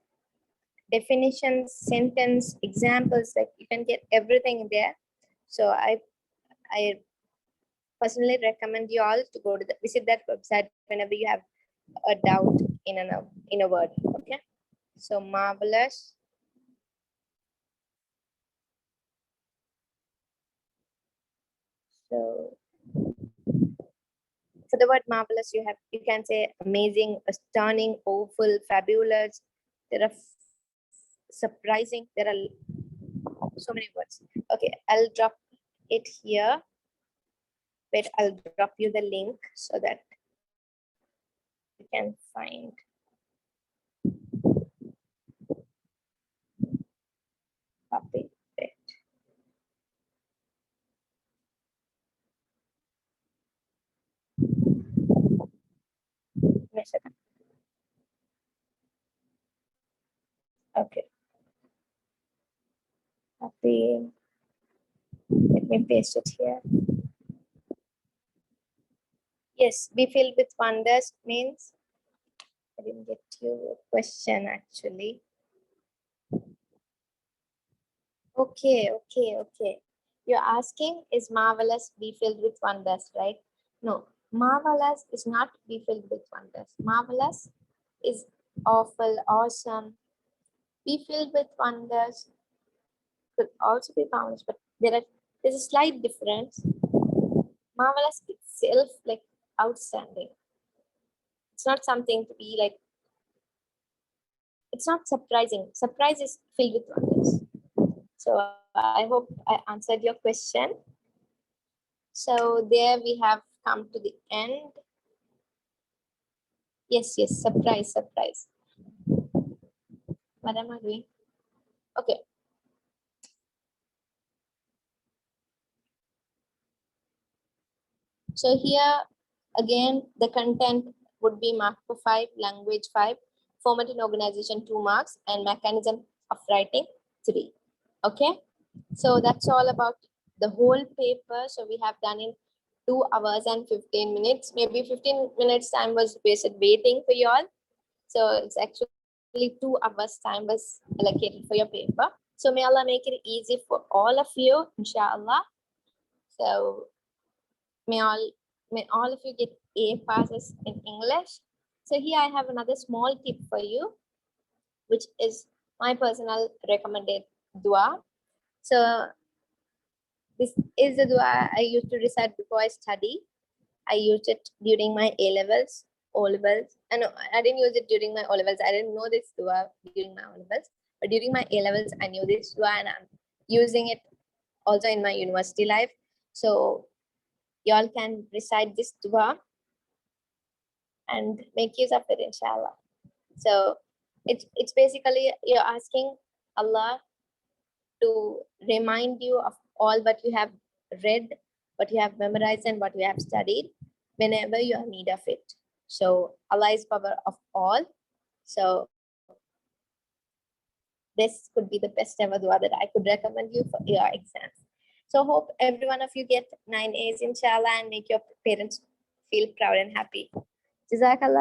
definitions, sentence, examples, like you can get everything there. So I personally recommend you all to go to visit that website whenever you have a doubt in a word. Okay, so marvelous. So for the word marvelous, you can say amazing, stunning, awful, fabulous. There are surprising. There are so many words. Okay, I'll drop it here. Wait, I'll drop you the link so that you can find. Copy it. Wait a second. Okay. Copy. Let me paste it here. Yes, be filled with wonders means, I didn't get your question actually. Okay. You're asking, is marvelous be filled with wonders, right? No, marvelous is not be filled with wonders. Marvelous is awful, awesome. Be filled with wonders could also be marvelous, but there's a slight difference. Marvelous itself, like outstanding. It's not something to be like, it's not surprising. Surprise is filled with wonders. So I hope I answered your question. So there we have come to the end. Yes, surprise. What am I doing? Okay. So here again, the content would be mark for 5, language 5, format and organization 2 marks, and mechanism of writing 3. Okay. So that's all about the whole paper. So we have done in 2 hours and 15 minutes. Maybe 15 minutes time was wasted waiting for you all. So it's actually 2 hours time was allocated for your paper. So may Allah make it easy for all of you, inshallah. So may all of you get A passes in English. So here I have another small tip for you, which is my personal recommended dua. So this is the dua I used to recite before I study. I used it during my A levels, O levels. No, I didn't use it during my O levels. I didn't know this dua during my O levels, but during my A levels, I knew this dua, and I'm using it also in my university life. So y'all can recite this dua and make use of it, inshallah. So it's basically you're asking Allah to remind you of all what you have read, what you have memorized, and what you have studied whenever you are in need of it. So Allah is power of all. So this could be the best ever dua that I could recommend you for your exams. So hope every one of you get 9 A's, inshallah, and make your parents feel proud and happy. Jazakallah.